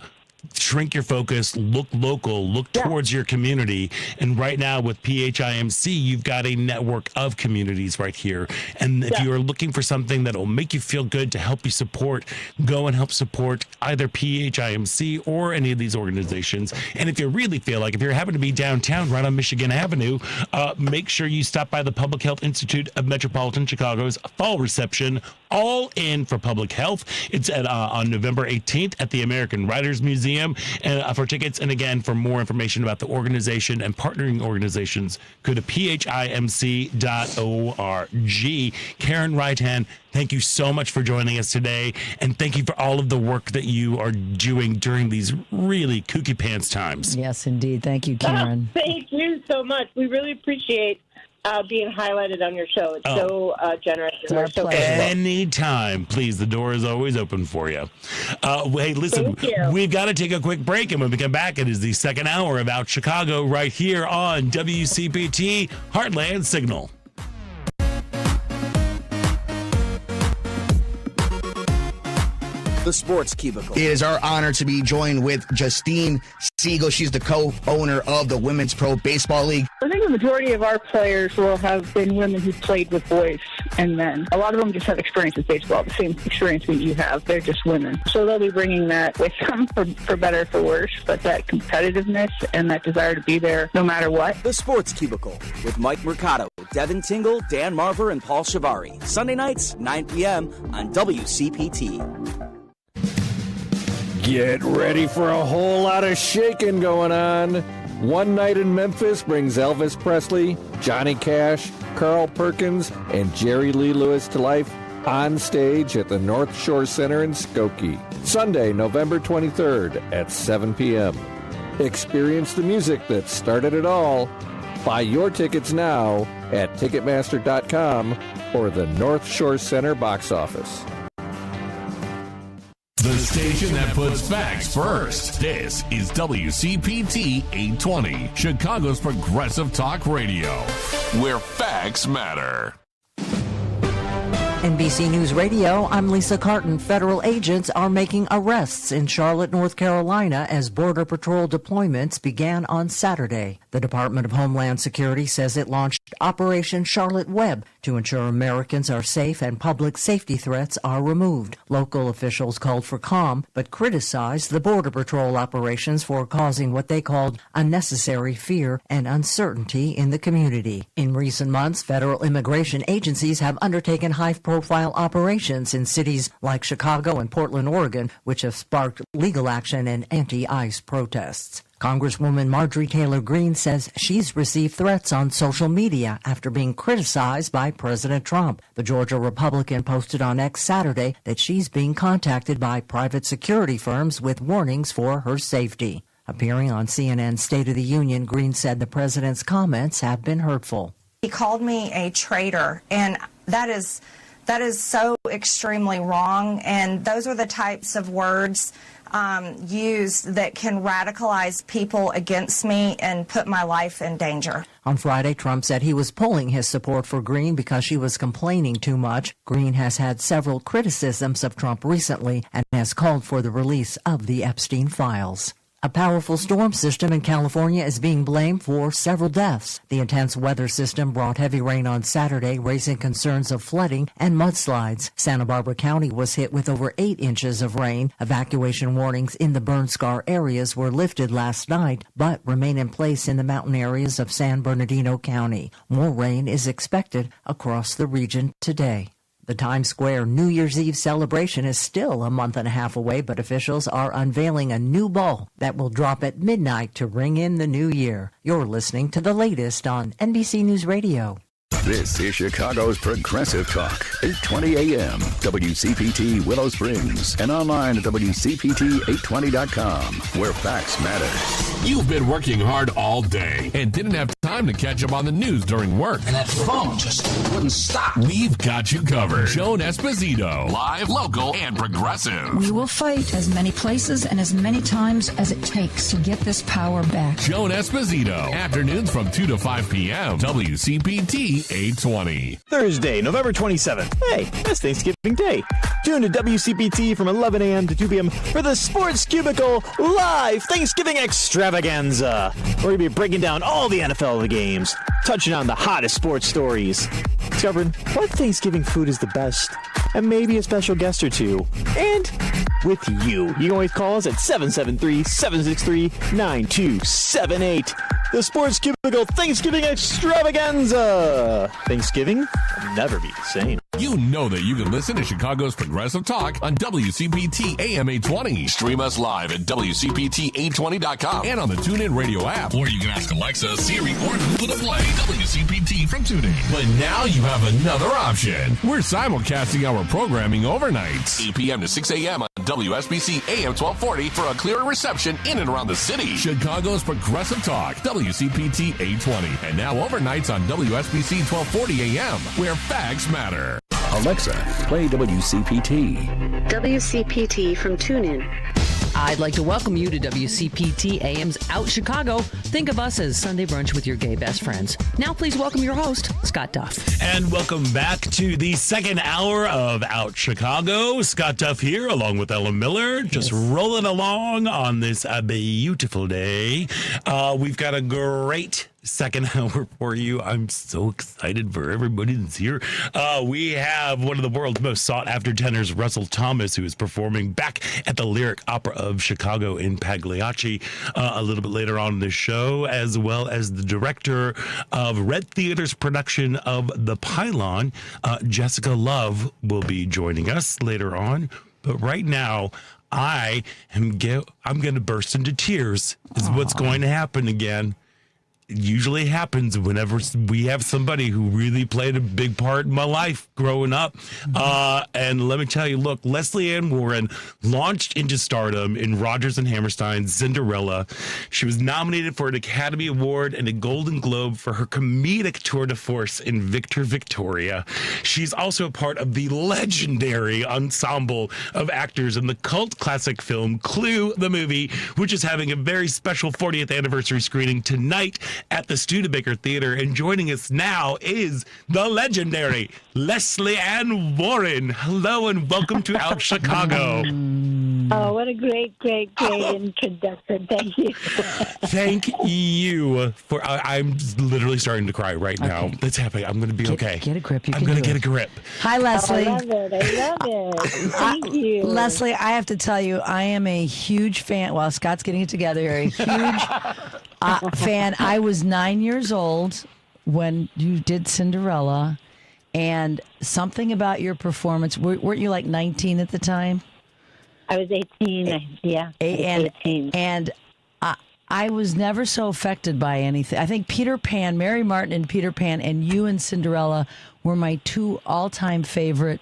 Shrink your focus, look local, look towards your community. And right now with PHIMC, you've got a network of communities right here. And if you are looking for something that will make you feel good to help you support, go and help support either PHIMC or any of these organizations. And if you really feel like, if you're happen to be downtown right on Michigan Avenue, make sure you stop by the Public Health Institute of Metropolitan Chicago's fall reception, all in for public health. It's on November 18th at the American Writers Museum. And for tickets, and again, for more information about the organization and partnering organizations, go to phimc.org. Karen Reitan, thank you so much for joining us today, and thank you for all of the work that you are doing during these really kooky pants times. Yes, indeed. Thank you, Karen. Thank you so much. We really appreciate being highlighted on your show. It's so generous. It's our pleasure. Anytime, please. The door is always open for you. Hey, listen, we've got to take a quick break, and when we come back, it is the second hour of Out Chicago right here on WCPT Heartland Signal. The Sports Cubicle. It is our honor to be joined with Justine Siegel. She's the co-owner of the Women's Pro Baseball League. I think the majority of our players will have been women who played with boys and men. A lot of them just have experience with baseball, the same experience that you have. They're just women. So they'll be bringing that with them for better or for worse, but that competitiveness and that desire to be there no matter what. The Sports Cubicle with Mike Mercado, Devin Tingle, Dan Marver, and Paul Shivari. Sunday nights, 9 p.m. on WCPT. Get ready for a whole lot of shaking going on. One Night in Memphis brings Elvis Presley, Johnny Cash, Carl Perkins, and Jerry Lee Lewis to life on stage at the North Shore Center in Skokie. Sunday, November 23rd at 7 p.m. Experience the music that started it all. Buy your tickets now at Ticketmaster.com or the North Shore Center box office. The station that puts facts first. This is WCPT 820, Chicago's progressive talk radio, where facts matter. NBC News Radio, I'm Lisa Carton. Federal agents are making arrests in Charlotte, North Carolina as Border Patrol deployments began on Saturday. The Department of Homeland Security says it launched Operation Charlotte Web to ensure Americans are safe and public safety threats are removed. Local officials called for calm, but criticized the Border Patrol operations for causing what they called unnecessary fear and uncertainty in the community. In recent months, federal immigration agencies have undertaken high-profile operations in cities like Chicago and Portland, Oregon, which have sparked legal action and anti-ICE protests. Congresswoman Marjorie Taylor Greene says she's received threats on social media after being criticized by President Trump. The Georgia Republican posted on X Saturday that she's being contacted by private security firms with warnings for her safety. Appearing on CNN's State of the Union, Greene said the president's comments have been hurtful. He called me a traitor, and that is so extremely wrong, and those are the types of words used that can radicalize people against me and put my life in danger. On Friday, Trump said he was pulling his support for Greene because she was complaining too much. Greene has had several criticisms of Trump recently and has called for the release of the Epstein files. A powerful storm system in California is being blamed for several deaths. The intense weather system brought heavy rain on Saturday, raising concerns of flooding and mudslides. Santa Barbara County was hit with over 8 inches of rain. Evacuation warnings in the burn scar areas were lifted last night, but remain in place in the mountain areas of San Bernardino County. More rain is expected across the region today. The Times Square New Year's Eve celebration is still a month and a half away, but officials are unveiling a new ball that will drop at midnight to ring in the new year. You're listening to the latest on NBC News Radio. This is Chicago's Progressive Talk, 820 AM, WCPT Willow Springs, and online at WCPT820.com, where facts matter. You've been working hard all day and didn't have time to catch up on the news during work. And that phone just wouldn't stop. We've got you covered. Joan Esposito, live, local, and progressive. We will fight as many places and as many times as it takes to get this power back. Joan Esposito, afternoons from 2 to 5 p.m., WCPT 820. Thursday, November 27th. Hey, that's Thanksgiving Day. Tune to WCPT from 11 a.m. to 2 p.m. for the Sports Cubicle Live Thanksgiving Extravaganza. We're going to be breaking down all the NFL games, touching on the hottest sports stories, discovering what Thanksgiving food is the best, and maybe a special guest or two. And with you. You can always call us at 773-763-9278. The Sports Cubicle Thanksgiving Extravaganza. Thanksgiving will never be the same. You know that you can listen to Chicago's Progressive Talk on WCPT AM 820. Stream us live at WCPT820.com and on the TuneIn Radio app. Or you can ask Alexa, Siri, or Google to play WCPT from TuneIn. But now you have another option. We're simulcasting our programming overnight, 8 p.m. to 6 a.m. on WSBC AM 1240 for a clearer reception in and around the city. Chicago's Progressive Talk, WCPT 820. And now overnights on WSBC 1240 AM, where facts matter. Alexa, play WCPT. WCPT from TuneIn. I'd like to welcome you to WCPT AM's Out Chicago. Think of us as Sunday brunch with your gay best friends. Now please welcome your host, Scott Duff. And welcome back to the second hour of Out Chicago. Scott Duff here, along with Ellen Miller, just rolling along on this beautiful day. We've got a great second hour for you. I'm so excited for everybody that's here. We have one of the world's most sought-after tenors, Russell Thomas, who is performing back at the Lyric Opera of Chicago in Pagliacci a little bit later on in the show, as well as the director of Red Theater's production of The Pilon, Jessica Love, will be joining us later on. But right now, I'm going to burst into tears, is what's going to happen again. It usually happens whenever we have somebody who really played a big part in my life growing up. And let me tell you, look, Lesley Ann Warren launched into stardom in Rodgers and Hammerstein's Cinderella. She was nominated for an Academy Award and a Golden Globe for her comedic tour de force in Victor Victoria. She's also a part of the legendary ensemble of actors in the cult classic film Clue, the movie, which is having a very special 40th anniversary screening tonight at the Studebaker Theater. And joining us now is the legendary Lesley Ann Warren. Hello and welcome to Out Chicago. Oh, what a great introduction. Thank you. Thank you for, I'm literally starting to cry right now. Okay. That's happening. I'm going to be okay. Get a grip. I'm going to get a grip. Hi, Lesley. I love it. Thank you. Lesley, I have to tell you, I am a huge fan. While Scott's getting it together here, a huge fan. I was 9 years old when you did Cinderella, and something about your performance, weren't you like 19 at the time? I was 18, yeah. 18. And I was never so affected by anything. I think Peter Pan, Mary Martin and Peter Pan, and You and Cinderella were my two all-time favorite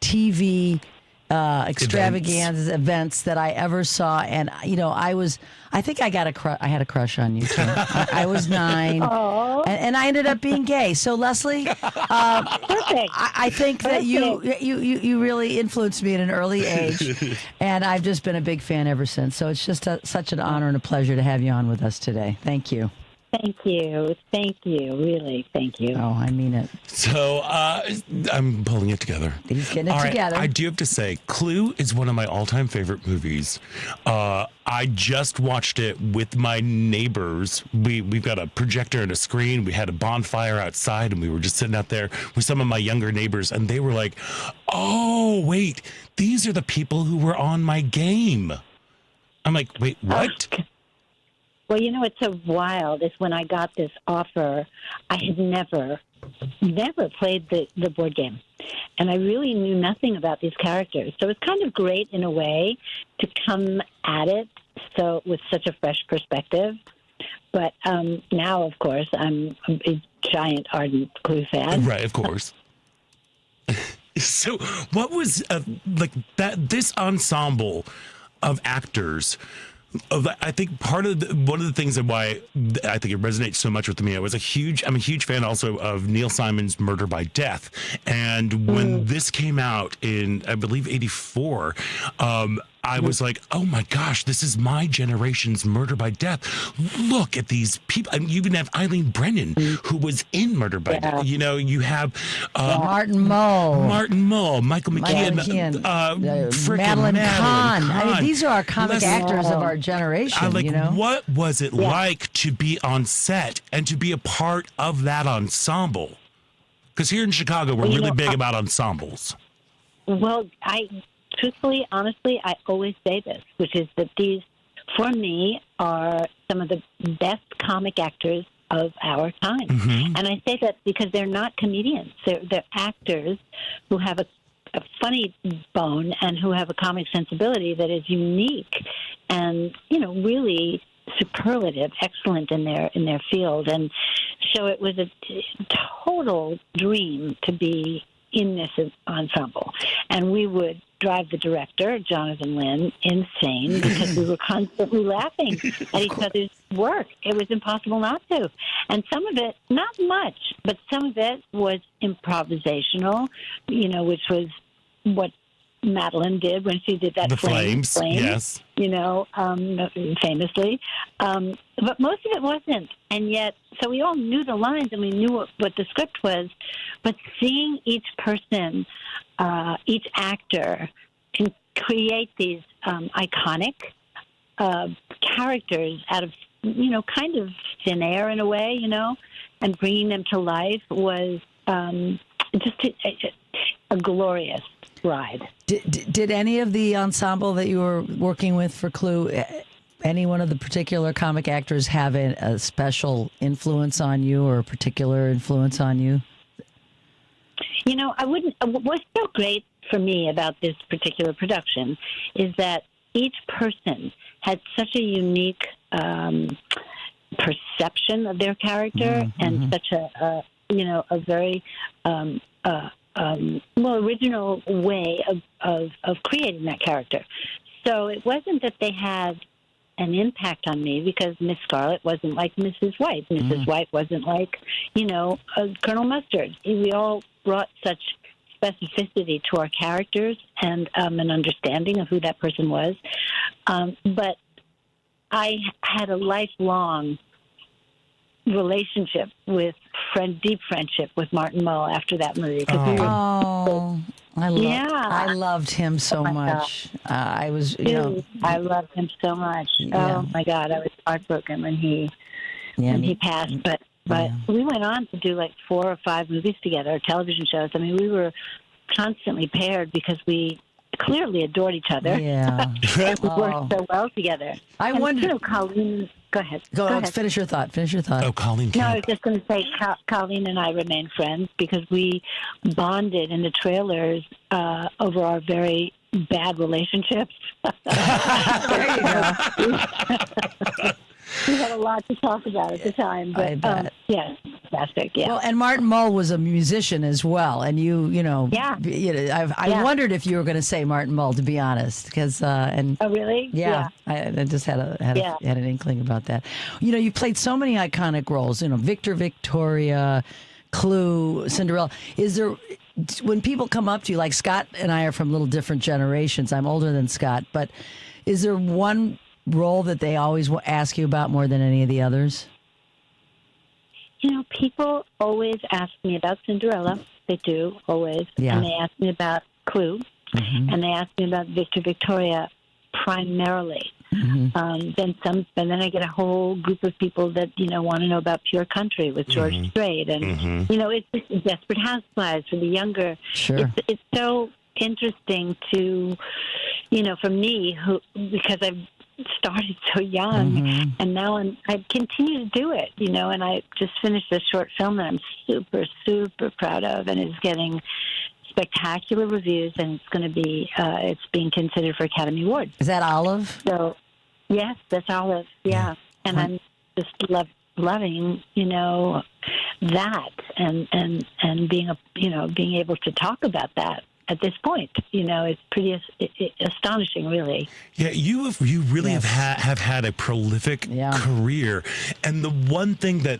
TV extravaganza events that I ever saw. And I think I had a crush on you too. I was 9, and I ended up being gay. So Lesley, Perfect. I think that you really influenced me at an early age, and I've just been a big fan ever since. So it's just such an honor and a pleasure to have you on with us today. Thank you. Thank you. Thank you. Really, thank you. Oh, I mean it. So I'm pulling it together. He's getting it All right, together. I do have to say, Clue is one of my all-time favorite movies. I just watched it with my neighbors. We've got a projector and a screen. We had a bonfire outside, and we were just sitting out there with some of my younger neighbors, and they were like, "Oh, wait, these are the people who were on my game." I'm like, "Wait, what?" Well, what's so wild is when I got this offer, I had never played the board game. And I really knew nothing about these characters. So it's kind of great in a way to come at it with such a fresh perspective. But now, of course, I'm a giant, ardent Clue fan. Right, of course. So what was this ensemble of actors? I think one of the things and why I think it resonates so much with me. I'm a huge fan also of Neil Simon's Murder by Death, and when this came out in, I believe, '84, I was like, oh my gosh, this is my generation's Murder by Death. Look at these people. I mean, you even have Eileen Brennan, who was in Murder by Death. You have Martin Mull, Michael McKean, Madeline Kahn. I mean, these are our comic actors of our generation. What was it like to be on set and to be a part of that ensemble? Because here in Chicago, we're really big about ensembles. Well, truthfully, honestly, I always say this, which is that these, for me, are some of the best comic actors of our time. Mm-hmm. And I say that because they're not comedians. They're actors who have a funny bone and who have a comic sensibility that is unique and, really superlative, excellent in their field. And so it was a total dream to be in this ensemble. And we would drive the director, Jonathan Lynn, insane because we were constantly laughing at each other's work. It was impossible not to. And some of it, not much, but some of it was improvisational, which was what Madeline did when she did that the Flames, yes. Famously. But most of it wasn't. And yet, so we all knew the lines and we knew what the script was. But seeing each person, each actor, can create these iconic characters out of, kind of thin air in a way, and bringing them to life was just a glorious ride. Did any of the ensemble that you were working with for Clue, any one of the particular comic actors have a special influence on you or a particular influence on you? What's so great for me about this particular production is that each person had such a unique perception of their character and such a very original way of creating that character. So it wasn't that they had an impact on me because Miss Scarlet wasn't like Mrs. White. Mrs. White wasn't like, Colonel Mustard. We all brought such specificity to our characters and an understanding of who that person was. But I had a lifelong relationship deep friendship with Martin Mull after that movie. I loved him so much. I loved him so much. Yeah. Oh my God, I was heartbroken when he passed. But we went on to do like 4 or 5 movies together, television shows. I mean, we were constantly paired because we clearly adored each other. Yeah, and we worked so well together. I wonder, Colleen. Go ahead. Go ahead. Finish your thought. Oh, Colleen. No, I was just going to say Colleen and I remain friends because we bonded in the trailers over our very bad relationships. There you go. We had a lot to talk about at the time, but I bet. yes, fantastic. Yeah. Well, and Martin Mull was a musician as well, and I wondered if you were going to say Martin Mull, to be honest, because oh really? Yeah, I just had an inkling about that. You played so many iconic roles. Victor, Victoria, Clue, Cinderella. Is there, when people come up to you, like Scott and I are from little different generations. I'm older than Scott, but is there one role that they always ask you about more than any of the others? People always ask me about Cinderella. They do, always. Yeah. And they ask me about Clue. Mm-hmm. And they ask me about Victor, Victoria primarily. Mm-hmm. Then I get a whole group of people that, want to know about Pure Country with George Strait. And, it's just Desperate Housewives for the younger. Sure. It's so interesting to, for me, because I've started so young, and now I continue to do it, and I just finished a short film that I'm super, super proud of, and it's getting spectacular reviews, and it's going to be, it's being considered for Academy Awards. Is that Olive? So, yes, that's Olive, yeah. And I'm just loving, that, and being able to talk about that at this point. It's pretty astonishing, really. Yeah, you really have had a prolific career, and the one thing that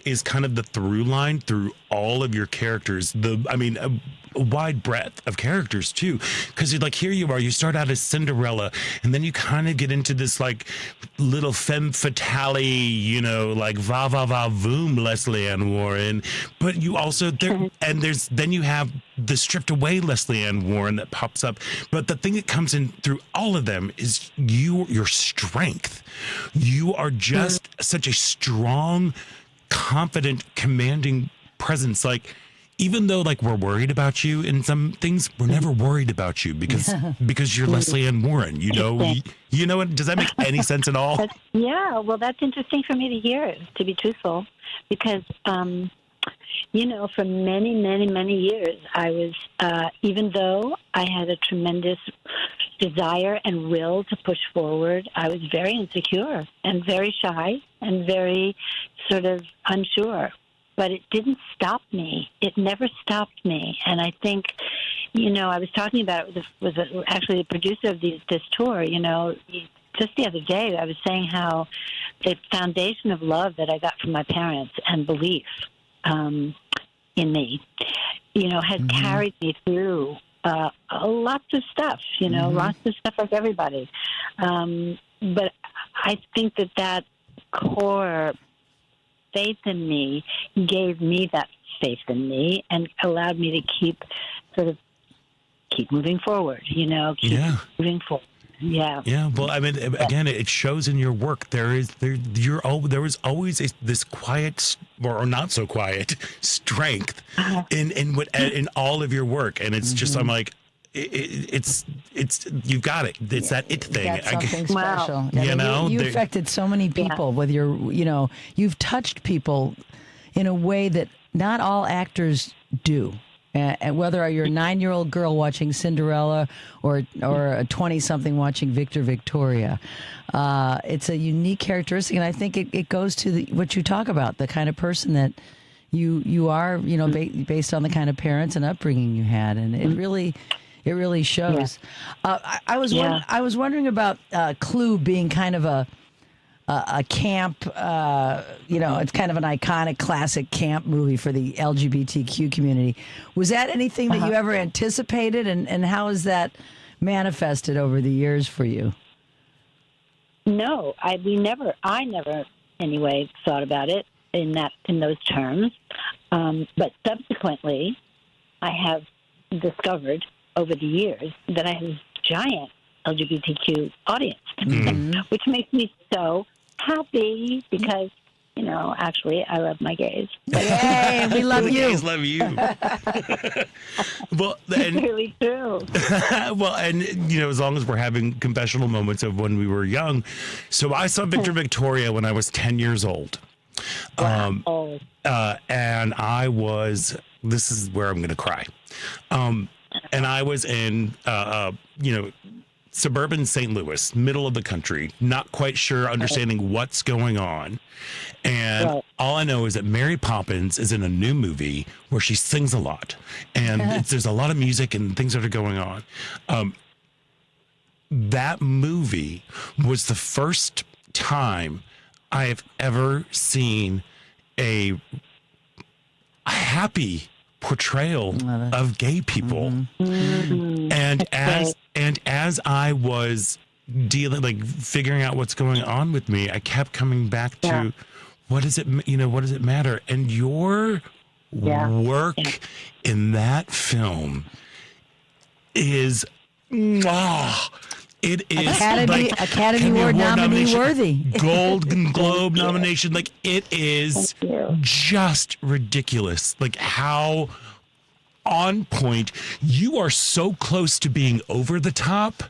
is kind of the through line through all of your characters, a wide breadth of characters too, because here you are, you start out as Cinderella, and then you kind of get into this little femme fatale, va va va voom Lesley Ann Warren, but you also then you have the stripped away Lesley Ann Warren that pops up. But the thing that comes in through all of them is your strength. You are just such a strong, confident, commanding presence. Even though we're worried about you in some things, we're never worried about you because you're Lesley Ann Warren. Does that make any sense at all? Well, that's interesting for me to hear, to be truthful, because for many, many, many years, I was, even though I had a tremendous desire and will to push forward, I was very insecure and very shy and very sort of unsure. But it didn't stop me. It never stopped me. And I think, I was talking about it with actually the producer of this tour, just the other day, I was saying how the foundation of love that I got from my parents and belief in me, had carried me through lots of stuff, lots of stuff like everybody. But I think that core faith in me gave me that faith in me and allowed me to keep moving forward, moving forward. Yeah. Yeah. Well, again, it shows in your work. There was always this quiet or not so quiet strength in all of your work, and it's just I'm like. It's you've got it. It's that it thing. Got something special. Wow. You affected so many people with your. You've touched people in a way that not all actors do. And whether you're a 9-year-old girl watching Cinderella or a 20-something watching Victor, Victoria, it's a unique characteristic, and I think it goes to what you talk about, the kind of person that you are. Based on the kind of parents and upbringing you had, and it really shows. Yeah. I was wondering about Clue being kind of a camp, it's kind of an iconic classic camp movie for the LGBTQ community. Was that anything that you ever anticipated, and how has that manifested over the years for you? No, I never anyway thought about it in those terms. But subsequently, I have discovered over the years that I have a giant LGBTQ audience, which makes me so happy because, actually I love my gays. Hey, we love you. Gays love you. Well, it's really true. Well, and, as long as we're having confessional moments of when we were young. So I saw Victor Victoria when I was 10 years old. Wow. And this is where I'm going to cry. and I was in, suburban St. Louis, middle of the country, not quite sure, understanding what's going on. And all I know is that Mary Poppins is in a new movie where she sings a lot. And there's a lot of music and things that are going on. That movie was the first time I have ever seen a happy portrayal of gay people. And as I was figuring out what's going on with me, I kept coming back to what does it matter? And your work in that film is it is Academy Award nominee worthy. Golden Globe nomination. Like, it is just ridiculous. Like, how on point. You are so close to being over the top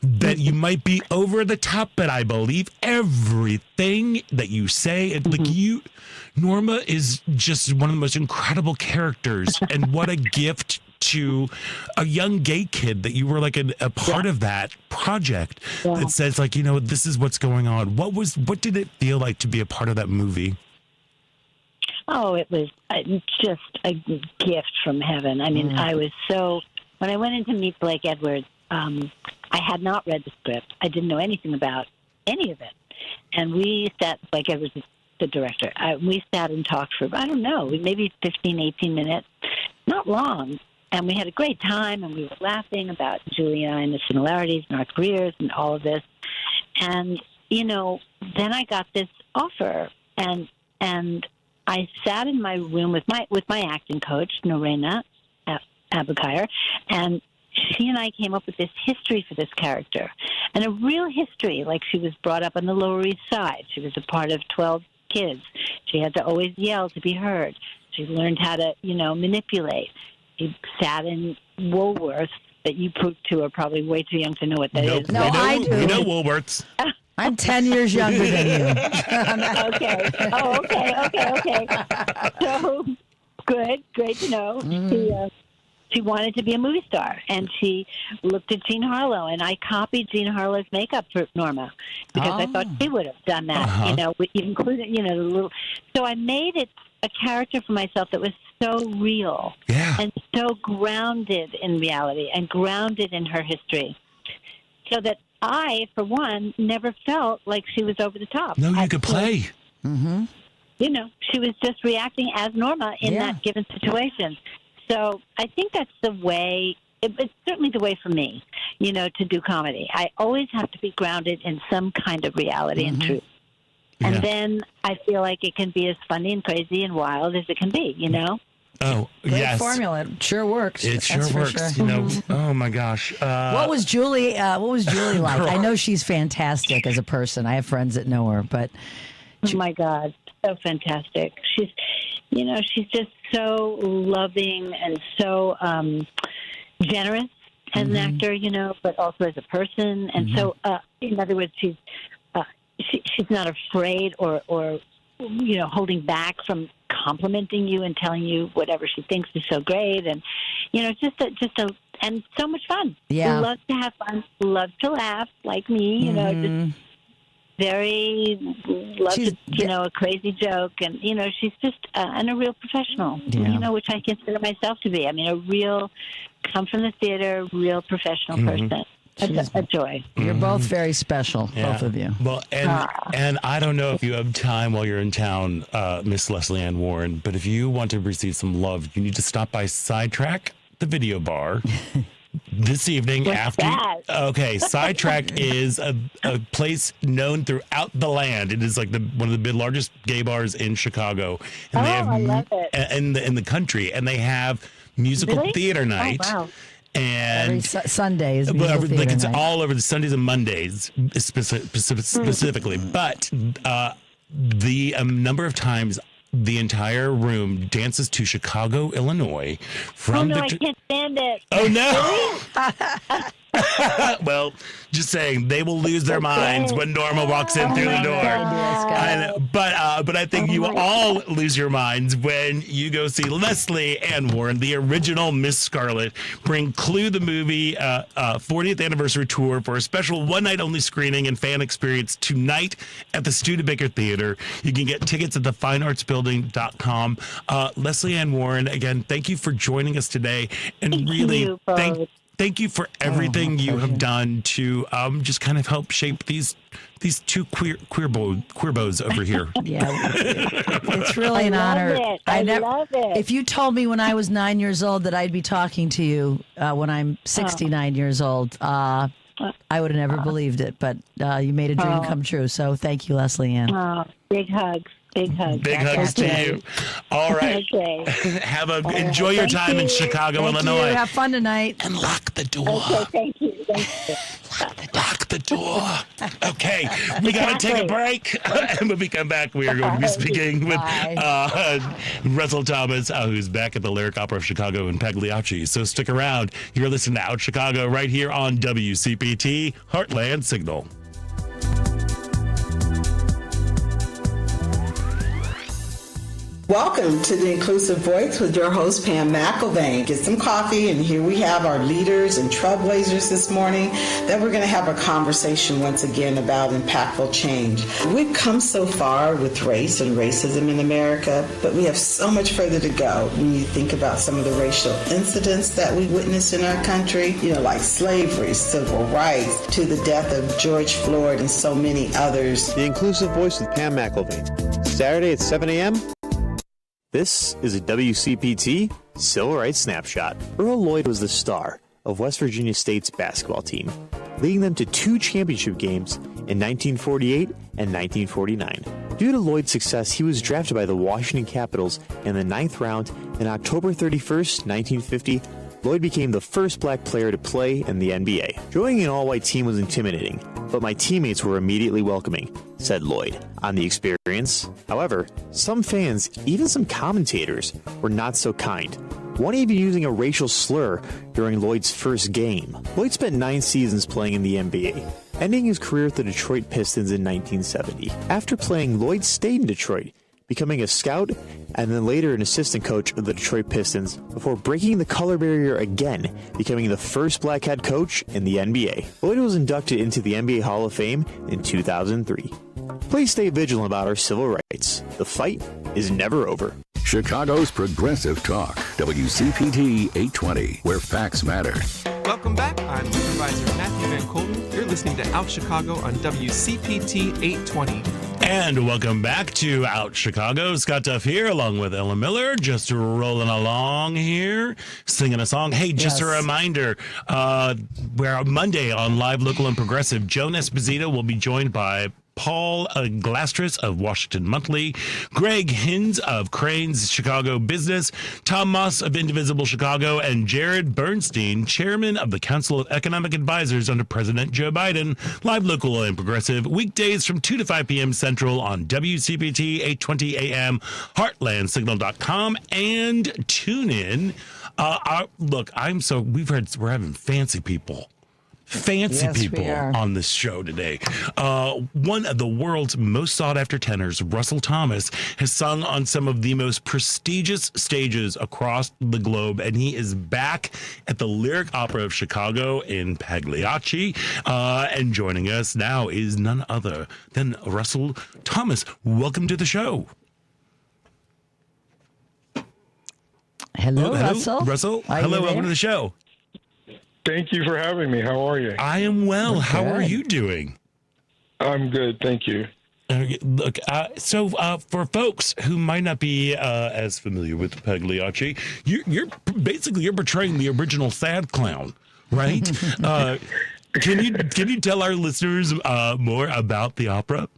that you might be over the top, but I believe everything that you say. And like, Norma is just one of the most incredible characters. And what a gift to a young gay kid that you were like a part of that project that says, like, this is what's going on. What did it feel like to be a part of that movie? Oh, it was just a gift from heaven. I mean, when I went in to meet Blake Edwards, I had not read the script. I didn't know anything about any of it. And we sat, Blake Edwards is the director, we sat and talked for, I don't know, maybe 15, 18 minutes, not long. And we had a great time, and we were laughing about Julie and I and the similarities in our careers and all of this. And, then I got this offer, and I sat in my room with my acting coach, Norena Abagire, and she and I came up with this history for this character, and a real history. Like, she was brought up on the Lower East Side. She was a part of 12 kids. She had to always yell to be heard. She learned how to, manipulate. She sat in Woolworths that you proved to are probably way too young to know what that is. No, I do. We know Woolworths. I'm 10 years younger than you. Okay. Oh, okay. So, good. Great to know. She wanted to be a movie star, and she looked at Jean Harlow, and I copied Jean Harlow's makeup for Norma because I thought she would have done that, including, the little. So I made it a character for myself that was so real and so grounded in reality and grounded in her history, so that I, for one, never felt like she was over the top. No, you could play. Mm-hmm. She was just reacting as Norma in that given situation. So I think that's the way, it's certainly the way for me, to do comedy. I always have to be grounded in some kind of reality and truth. And then I feel like it can be as funny and crazy and wild as it can be, Oh, Great formula. It sure works. It sure works. Sure. Oh my gosh. What was Julie like? I know she's fantastic as a person. I have friends that know her, but oh my God, so fantastic. She's just so loving and so generous as an actor, but also as a person. And so, in other words, she's not afraid or holding back from complimenting you and telling you whatever she thinks is so great, and and so much fun. Yeah, loves to have fun, loves to laugh like me. Just very loves a crazy joke, and she's just and a real professional. Which I consider myself to be. I mean, a real come from the theater, real professional person. A joy. You're both very special, both of you. Well, and I don't know if you have time while you're in town, Miss Lesley Ann Warren, but if you want to receive some love, you need to stop by Sidetrack, the video bar, this evening. What's that? Okay, Sidetrack is a place known throughout the land. It is like one of the largest gay bars in Chicago, and I love it. In the country, and they have musical theater night. Oh, wow. And every Sunday is musical theater it's night. all over the Sundays and Mondays specifically. But the number of times the entire room dances to Chicago, Illinois. I can't stand it. Oh no! Well, just saying, they will lose their minds when Norma walks in through the door. But I think you all lose your minds when you go see Lesley Ann Warren, the original Miss Scarlet, bring Clue the movie 40th anniversary tour for a special one-night-only screening and fan experience tonight at the Studebaker Theater. You can get tickets at thefineartsbuilding.com. Lesley Ann Warren, again, thank you for joining us today, and really thank you for everything you have done to just kind of help shape these two queer bows over here. Yeah, it's really an honor. I love it. If you told me when I was 9 years old that I'd be talking to you when I'm 69 years old, I would have never believed it. But you made a dream come true. So thank you, Lesley Ann. Big hugs. Big hugs. Big hugs to you. All right. Okay. Enjoy your time in Chicago, Illinois. Have fun tonight. And lock the door. Okay, thank you. Lock the door. Okay, we got to take a break. And when we come back, we are going to be speaking with Russell Thomas, who's back at the Lyric Opera of Chicago in Pagliacci. So stick around. You're listening to Out Chicago right here on WCPT Heartland Signal. Welcome to The Inclusive Voice with your host, Pam McElvain. Get some coffee, and here we have our leaders and trailblazers this morning that we're going to have a conversation once again about impactful change. We've come so far with race and racism in America, but we have so much further to go when you think about some of the racial incidents that we witnessed in our country, like slavery, civil rights, to the death of George Floyd and so many others. The Inclusive Voice with Pam McElvain. Saturday at 7 a.m. This is a WCPT Civil Rights Snapshot. Earl Lloyd was the star of West Virginia State's basketball team, leading them to 2 championship games in 1948 and 1949. Due to Lloyd's success, he was drafted by the Washington Capitals in the 9th round, and October 31st, 1950, Lloyd became the first black player to play in the NBA. Joining an all-white team was intimidating, but my teammates were immediately welcoming, said Lloyd on the experience. However, some fans, even some commentators, were not so kind, one even using a racial slur during Lloyd's first game. Lloyd spent 9 seasons playing in the NBA, ending his career with the Detroit Pistons in 1970. After playing, Lloyd stayed in Detroit, becoming a scout and then later an assistant coach of the Detroit Pistons before breaking the color barrier again, becoming the first black head coach in the NBA. Lloyd was inducted into the NBA Hall of Fame in 2003. Please stay vigilant about our civil rights. The fight is never over. Chicago's Progressive Talk, WCPT 820, where facts matter. Welcome back. I'm Supervisor Matthew Van Colton. You're listening to Out Chicago on WCPT 820. And welcome back to Out Chicago. Scott Duff here, along with Ella Miller, just rolling along here, singing a song. Hey, just a reminder, we're on Monday on Live, Local, and Progressive. Joan Esposito will be joined by Paul Glastris of Washington Monthly, Greg Hins of Crane's Chicago Business, Tom Moss of Indivisible Chicago, and Jared Bernstein, chairman of the Council of Economic Advisors under President Joe Biden. Live, Local, and Progressive, weekdays from 2 to 5 p.m. Central on WCPT 820 AM, heartlandsignal.com, and tune in. Look, we're having fancy people on this show today. One of the world's most sought-after tenors, Russell Thomas, has sung on some of the most prestigious stages across the globe, and he is back at the Lyric Opera of Chicago in Pagliacci. And joining us now is none other than Russell Thomas. Welcome to the show. Hello, Russell. Russell, hello, welcome to the show. Thank you for having me. How are you? I am well. Okay. How are you doing? I'm good. Thank you. Look, so for folks who might not be as familiar with Pagliacci, you're portraying the original sad clown, right? Can you tell our listeners more about the opera?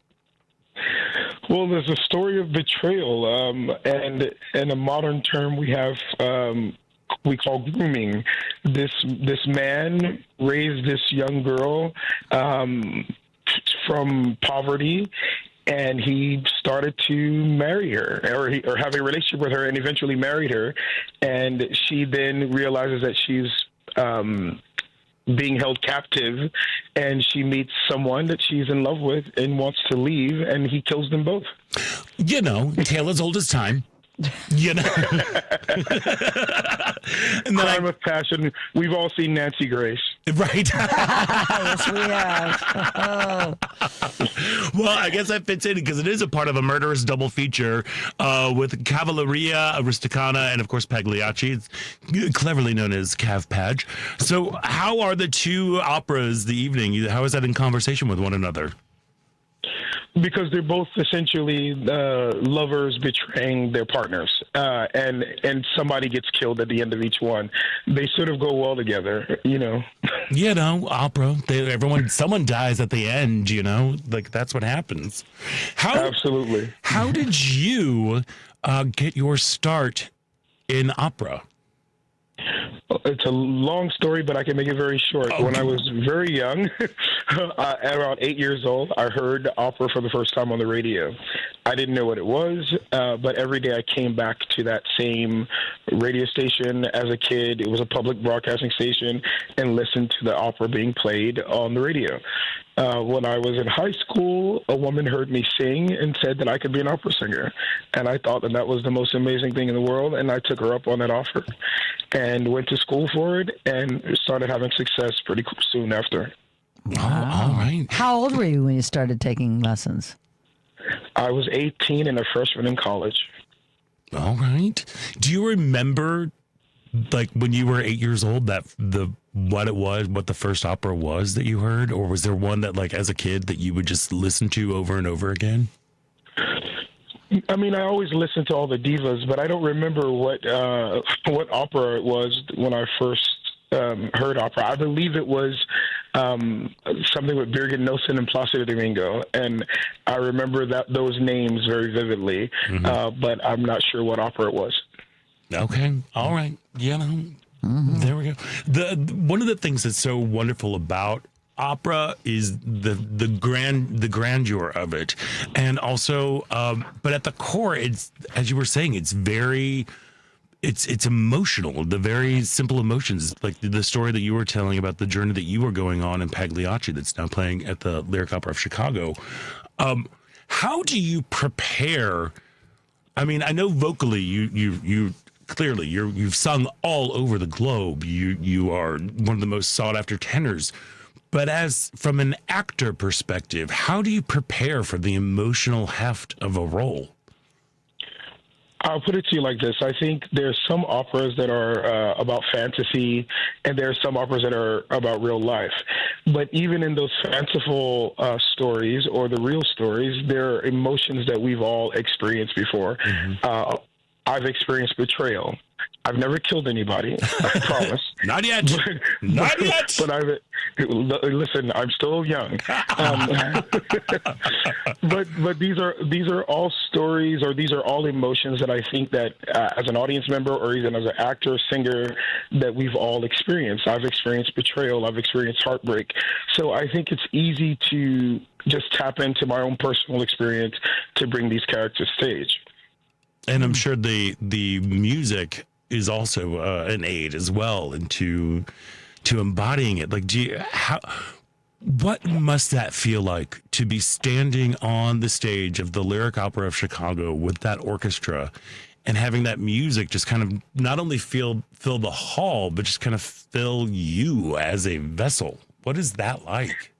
Well, there's a story of betrayal, and in a modern term, we have we call grooming. This man raised this young girl from poverty, and he started to marry her or have a relationship with her, and eventually married her. And she then realizes that she's being held captive, and she meets someone that she's in love with and wants to leave, and he kills them both. You know, tale as old as time. You know, and then Crime of Passion. We've all seen Nancy Grace, right? Yes, we have. Well, I guess that fits in because it is a part of a murderous double feature with Cavalleria, Rusticana, and of course Pagliacci. It's cleverly known as Cav Pag. So, how are the two operas the evening? How is that in conversation with one another? because they're both essentially lovers betraying their partners, and somebody gets killed at the end of each one. They sort of go well together, you know. You know, opera. Someone dies at the end. You know, like that's what happens. Absolutely. How did you get your start in opera? It's a long story, but I can make it very short. Okay. When I was very young, at around 8 years old, I heard opera for the first time on the radio. I didn't know what it was, but every day I came back to that same radio station as a kid. It was a public broadcasting station, and listened to the opera being played on the radio. When I was in high school, a woman heard me sing and said that I could be an opera singer. And I thought that was the most amazing thing in the world, and I took her up on that offer and went to school for it and started having success pretty soon after. Wow. All right. How old were you when you started taking lessons? I was 18 and a freshman in college. All right. Do you remember, like, when you were 8 years old, what the first opera was that you heard? Or was there one that, like, as a kid that you would just listen to over and over again? I mean, I always listened to all the divas, but I don't remember what opera it was when I first heard opera. I believe it was something with Birgit Nilsson and Placido Domingo, and I remember those names very vividly, but I'm not sure what opera it was. Okay, all right, there we go. One of the things that's so wonderful about opera is the grandeur of it, and also, but at the core, it's, as you were saying, it's very. It's emotional, the very simple emotions, like the story that you were telling about the journey that you were going on in Pagliacci that's now playing at the Lyric Opera of Chicago. How do you prepare? I mean, I know vocally you clearly you've sung all over the globe. You are one of the most sought after tenors. But as from an actor perspective, how do you prepare for the emotional heft of a role? I'll put it to you like this. I think there's some operas that are about fantasy, and there are some operas that are about real life. But even in those fanciful stories or the real stories, there are emotions that we've all experienced before. I've experienced betrayal. I've never killed anybody, I promise. Not yet. Not yet. But listen, I'm still young. But these are all stories, or these are all emotions that I think that as an audience member, or even as an actor, singer, that we've all experienced. I've experienced betrayal. I've experienced heartbreak. So I think it's easy to just tap into my own personal experience to bring these characters to stage. And I'm sure the music is also an aid as well into embodying it. Like, what must that feel like to be standing on the stage of the Lyric Opera of Chicago with that orchestra and having that music just kind of not only fill the hall, but just kind of fill you as a vessel? What is that like?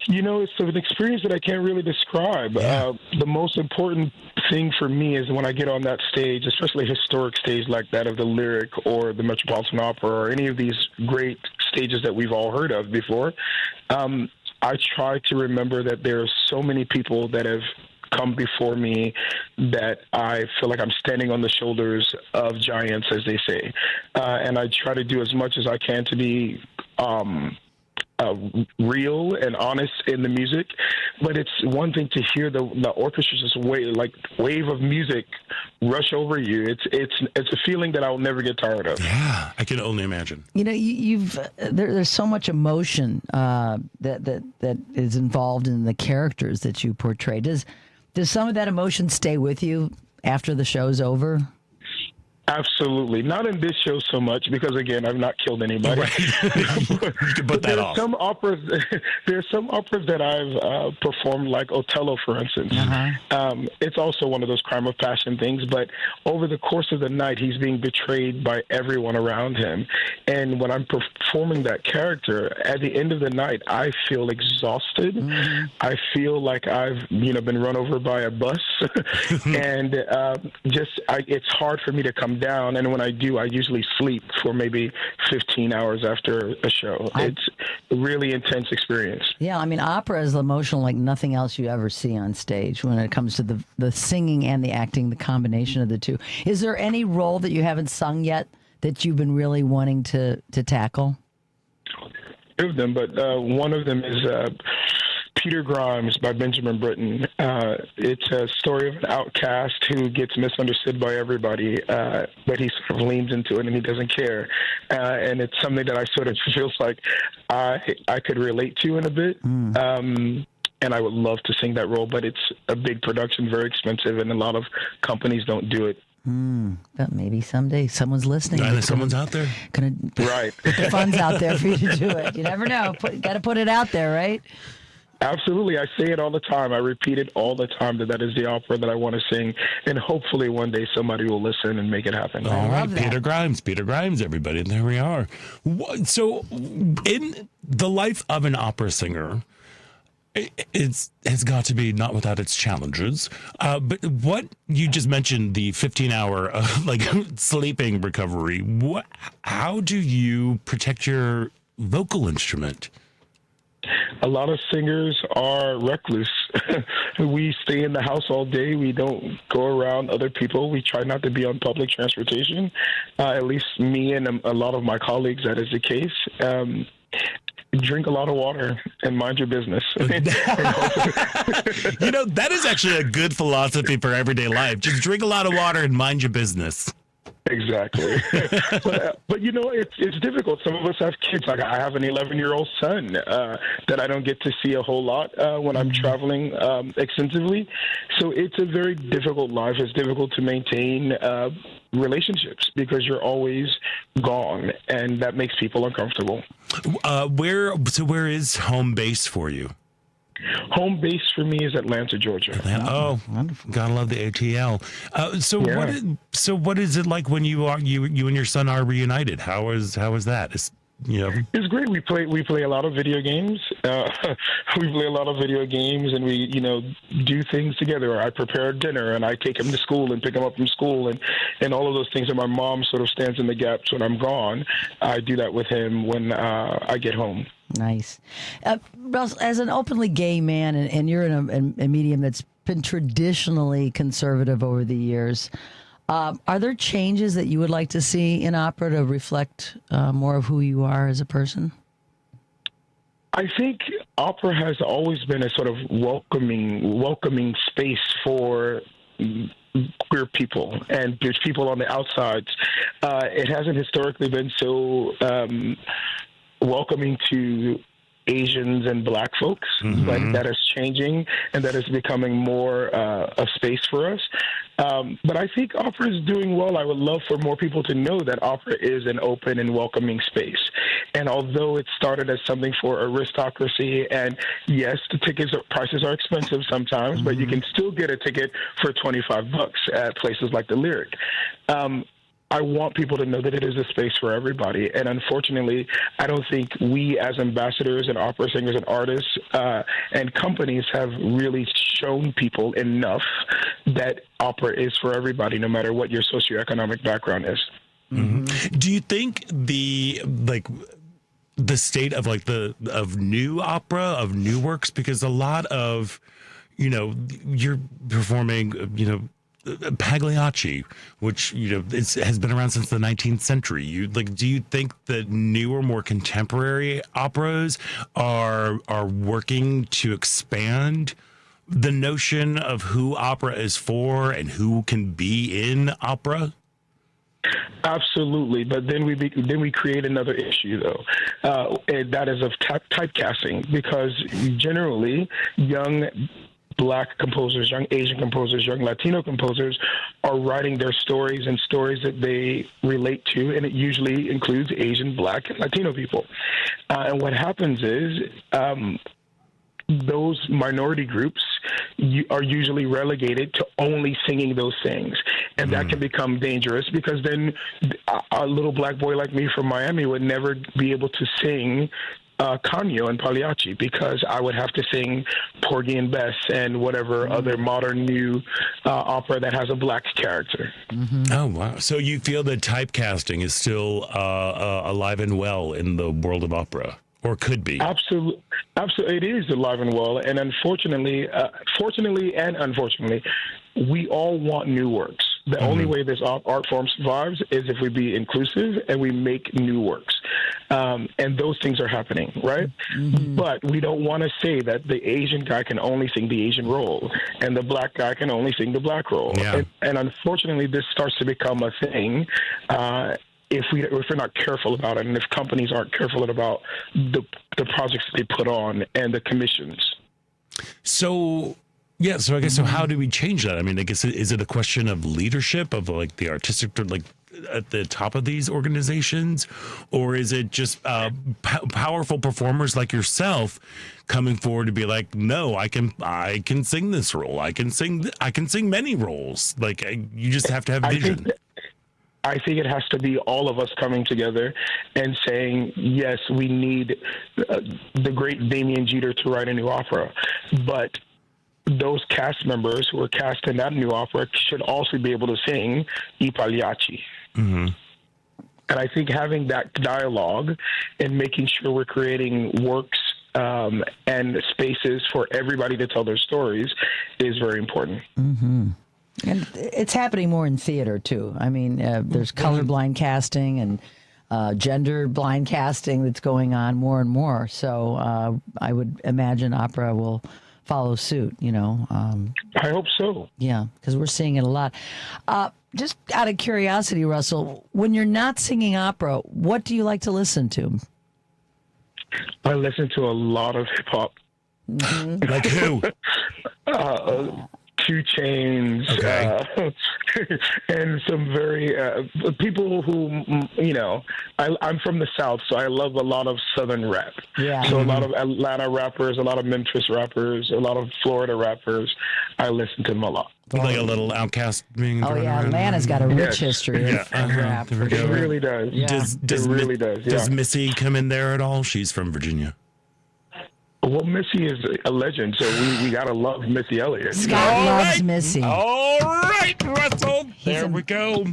You know, it's an experience that I can't really describe. The most important thing for me is when I get on that stage, especially a historic stage like that of the Lyric or the Metropolitan Opera or any of these great stages that we've all heard of before, I try to remember that there are so many people that have come before me that I feel like I'm standing on the shoulders of giants, as they say. And I try to do as much as I can to be real and honest in the music, but it's one thing to hear the orchestra just wave of music rush over you. It's a feeling that I'll never get tired of. Yeah, I can only imagine. You know, there's so much emotion that is involved in the characters that you portray. Does some of that emotion stay with you after the show's over? Absolutely. Not in this show so much because, again, I've not killed anybody. Right. You can put that off. There's some operas that I've performed, like Othello, for instance. It's also one of those crime of passion things, but over the course of the night, he's being betrayed by everyone around him. And when I'm performing that character, at the end of the night, I feel exhausted. I feel like I've, been run over by a bus. And it's hard for me to come down, and when I do, I usually sleep for maybe 15 hours after a show. It's a really intense experience. Yeah, I mean, opera is emotional like nothing else you ever see on stage when it comes to the singing and the acting, the combination of the two. Is there any role that you haven't sung yet that you've been really wanting to tackle? Two of them, but one of them is Peter Grimes by Benjamin Britten. It's a story of an outcast who gets misunderstood by everybody, but he sort of leans into it and he doesn't care. And it's something that I sort of feels like I could relate to in a bit. And I would love to sing that role, but it's a big production, very expensive, and a lot of companies don't do it. But maybe someday someone's listening. Someone's out there. Right. Put the funds out there for you to do it. You never know. Got to put it out there, right? Absolutely. I say it all the time. I repeat it all the time that is the opera that I want to sing. And hopefully one day somebody will listen and make it happen. All right. Peter Grimes, everybody. There we are. So in the life of an opera singer, it has got to be not without its challenges. But what you just mentioned, the 15-hour sleeping recovery, how do you protect your vocal instrument? A lot of singers are recluse. We stay in the house all day. We don't go around other people. We try not to be on public transportation. At least me and a lot of my colleagues, that is the case. Drink a lot of water and mind your business. That is actually a good philosophy for everyday life. Just drink a lot of water and mind your business. Exactly. but it's difficult. Some of us have kids. Like I have an 11-year-old son that I don't get to see a whole lot when I'm traveling extensively. So it's a very difficult life. It's difficult to maintain relationships because you're always gone, and that makes people uncomfortable. Where is home base for you? Home base for me is Atlanta, Georgia. Oh, gotta love the ATL. So what is it like when you and your son are reunited? How is that? It's great. We play a lot of video games. We play a lot of video games, and we do things together. I prepare dinner, and I take him to school and pick him up from school, and all of those things. And my mom sort of stands in the gaps when I'm gone. I do that with him when I get home. Nice. Russ, as an openly gay man, and you're in a medium that's been traditionally conservative over the years, are there changes that you would like to see in opera to reflect more of who you are as a person? I think opera has always been a sort of welcoming space for queer people and there's people on the outsides. It hasn't historically been so welcoming to Asians and Black folks, but that is changing, and that is becoming more a space for us. But I think opera is doing well. I would love for more people to know that opera is an open and welcoming space. And although it started as something for aristocracy, and yes, the prices are expensive sometimes, but you can still get a ticket for $25 at places like the Lyric. I want people to know that it is a space for everybody. And unfortunately, I don't think we as ambassadors and opera singers and artists and companies have really shown people enough that opera is for everybody, no matter what your socioeconomic background is. Do you think the state of of new opera, of new works, because a lot of, you're performing, Pagliacci, which has been around since the 19th century. Do you think that newer, more contemporary operas are working to expand the notion of who opera is for and who can be in opera? Absolutely, but then we create another issue though, and that is of typecasting, because generally young Black composers, young Asian composers, young Latino composers are writing their stories and stories that they relate to, and it usually includes Asian, Black, and Latino people. And what happens is those minority groups are usually relegated to only singing those things. And that can become dangerous because then a little Black boy like me from Miami would never be able to sing Canio and Pagliacci because I would have to sing Porgy and Bess and whatever other modern new opera that has a Black character. Oh, wow. So you feel that typecasting is still alive and well in the world of opera? Or could be. Absolutely. It is alive and well. And unfortunately, fortunately and unfortunately, we all want new works. The only way this art form survives is if we be inclusive and we make new works. And those things are happening, right? But we don't want to say that the Asian guy can only sing the Asian role and the Black guy can only sing the Black role. Yeah. And unfortunately, this starts to become a thing. If we're not careful about it, and if companies aren't careful about the projects they put on and the commissions. So, yeah. So I guess, so how do we change that? I mean, I guess, is it a question of leadership of like the artistic, like at the top of these organizations, or is it just powerful performers like yourself coming forward to be like, no, I can sing this role. I can sing many roles. Like you just have to have vision. I think it has to be all of us coming together and saying, yes, we need the great Damien Jeter to write a new opera. But those cast members who are cast in that new opera should also be able to sing I Pagliacci. And I think having that dialogue and making sure we're creating works and spaces for everybody to tell their stories is very important. And it's happening more in theater, too. I mean, there's colorblind casting and gender blind casting that's going on more and more. So I would imagine opera will follow suit, you know. I hope so. Yeah, because we're seeing it a lot. Just out of curiosity, Russell, when you're not singing opera, what do you like to listen to? I listen to a lot of hip-hop. Like who? 2 Chainz, and some very people who, you know, I'm from the South, so I love a lot of Southern rap. Yeah. So a lot of Atlanta rappers, a lot of Memphis rappers, a lot of Florida rappers. I listen to them a lot. Like a little Outcast being. Oh yeah, Atlanta's got a rich history of rap. There we go. It really does. Yeah. It really does. Does Missy come in there at all? She's from Virginia. Well, Missy is a legend, so we gotta love Missy Elliott. Scott loves Missy. All right, Russell. There we go.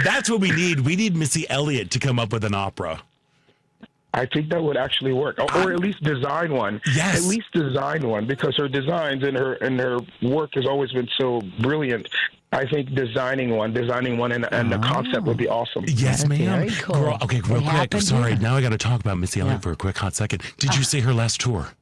That's what we need. We need Missy Elliott to come up with an opera. I think that would actually work, or at least design one. Yes, at least design one, because her designs and her work has always been so brilliant. I think designing one, and the concept would be awesome. Yes, ma'am. Very cool. Girl, okay, real quick. Sorry, now I got to talk about Missy Elliott for a quick hot second. Did you see her last tour?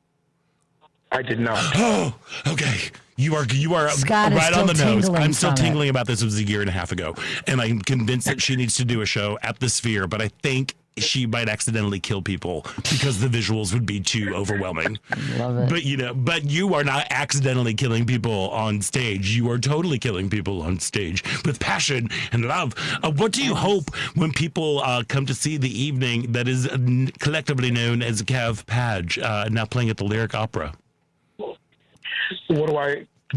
I did not. Oh, okay. You are Scott right on the nose. tingling I'm still from tingling about this. It was a year and a half ago, and I'm convinced that she needs to do a show at the Sphere. But I think she might accidentally kill people because the visuals would be too overwhelming. Love it. But you are not accidentally killing people on stage. You are totally killing people on stage with passion and love. What do you hope when people come to see the evening that is collectively known as Cav Page, now playing at the Lyric Opera? What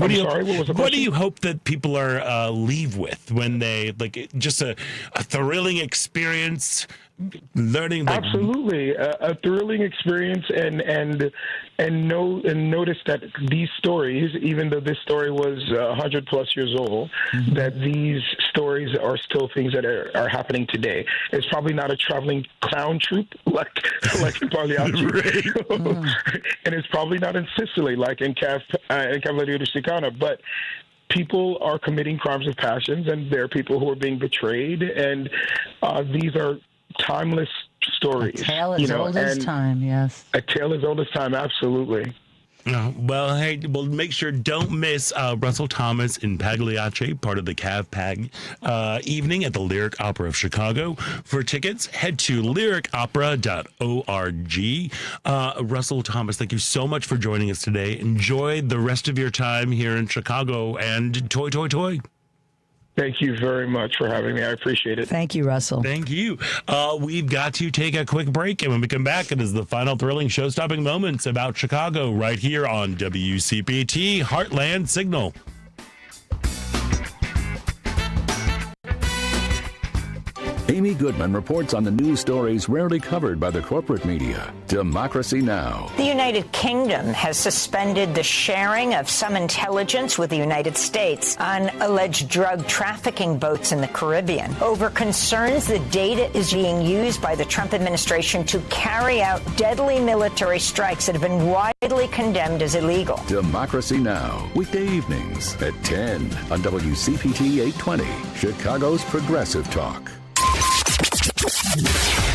do you hope that people are leave with when they just a thrilling experience? Learning absolutely a thrilling experience, and notice that these stories, even though this story was 100+ years old, that these stories are still things that are happening today. It's probably not a traveling clown troupe like in Pagliacci, and it's probably not in Sicily like in Cavalleria rusticana, but people are committing crimes of passions, and there are people who are being betrayed, and these are timeless stories. A tale as old as time, yes. A tale as old as time, absolutely. Well, hey, well, make sure don't miss Russell Thomas in Pagliacci, part of the Cav Pag evening at the Lyric Opera of Chicago. For tickets, head to lyricopera.org. Russell Thomas, thank you so much for joining us today. Enjoy the rest of your time here in Chicago, and toy, toy, toy. Thank you very much for having me. I appreciate it. Thank you, Russell. Thank you. We've got to take a quick break, and when we come back, it is the final thrilling show-stopping moments about Chicago right here on WCPT Heartland Signal. Amy Goodman reports on the news stories rarely covered by the corporate media. Democracy Now! The United Kingdom has suspended the sharing of some intelligence with the United States on alleged drug trafficking boats in the Caribbean over concerns the data is being used by the Trump administration to carry out deadly military strikes that have been widely condemned as illegal. Democracy Now! Weekday evenings at 10 on WCPT 820, Chicago's Progressive Talk.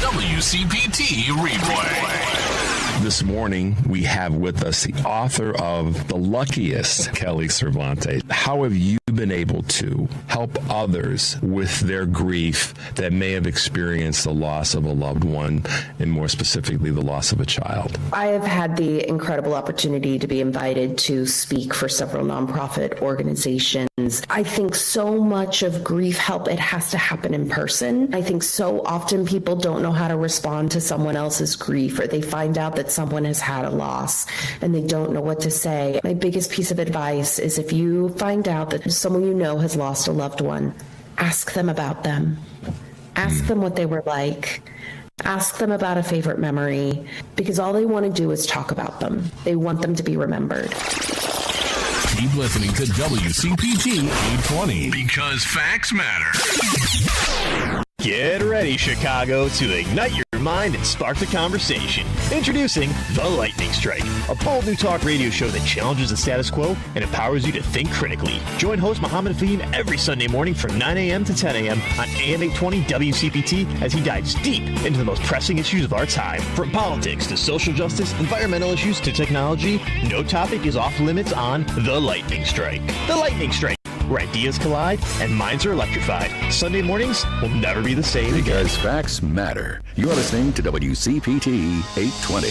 WCPT Replay. This morning, we have with us the author of The Luckiest, Kelly Cervantes. How have you been able to help others with their grief that may have experienced the loss of a loved one, and more specifically, the loss of a child? I have had the incredible opportunity to be invited to speak for several nonprofit organizations. I think so much of grief help, it has to happen in person. I think so often people don't know how to respond to someone else's grief, or they find out that someone has had a loss and they don't know what to say. My biggest piece of advice is if you find out that someone you know has lost a loved one, ask them about them. Ask them what they were like. Ask them about a favorite memory, because all they want to do is talk about them. They want them to be remembered. Keep listening to WCPT 820 because facts matter. Get ready, Chicago, to ignite your mind and spark the conversation. Introducing The Lightning Strike, a bold new talk radio show that challenges the status quo and empowers you to think critically. Join host Muhammad Fahim every Sunday morning from 9 a.m. to 10 a.m. on AM 820 WCPT as he dives deep into the most pressing issues of our time. From politics to social justice, environmental issues to technology, no topic is off limits on The Lightning Strike. The Lightning Strike, where ideas collide and minds are electrified. Sunday mornings will never be the same again. Because facts matter. You're listening to WCPT 820.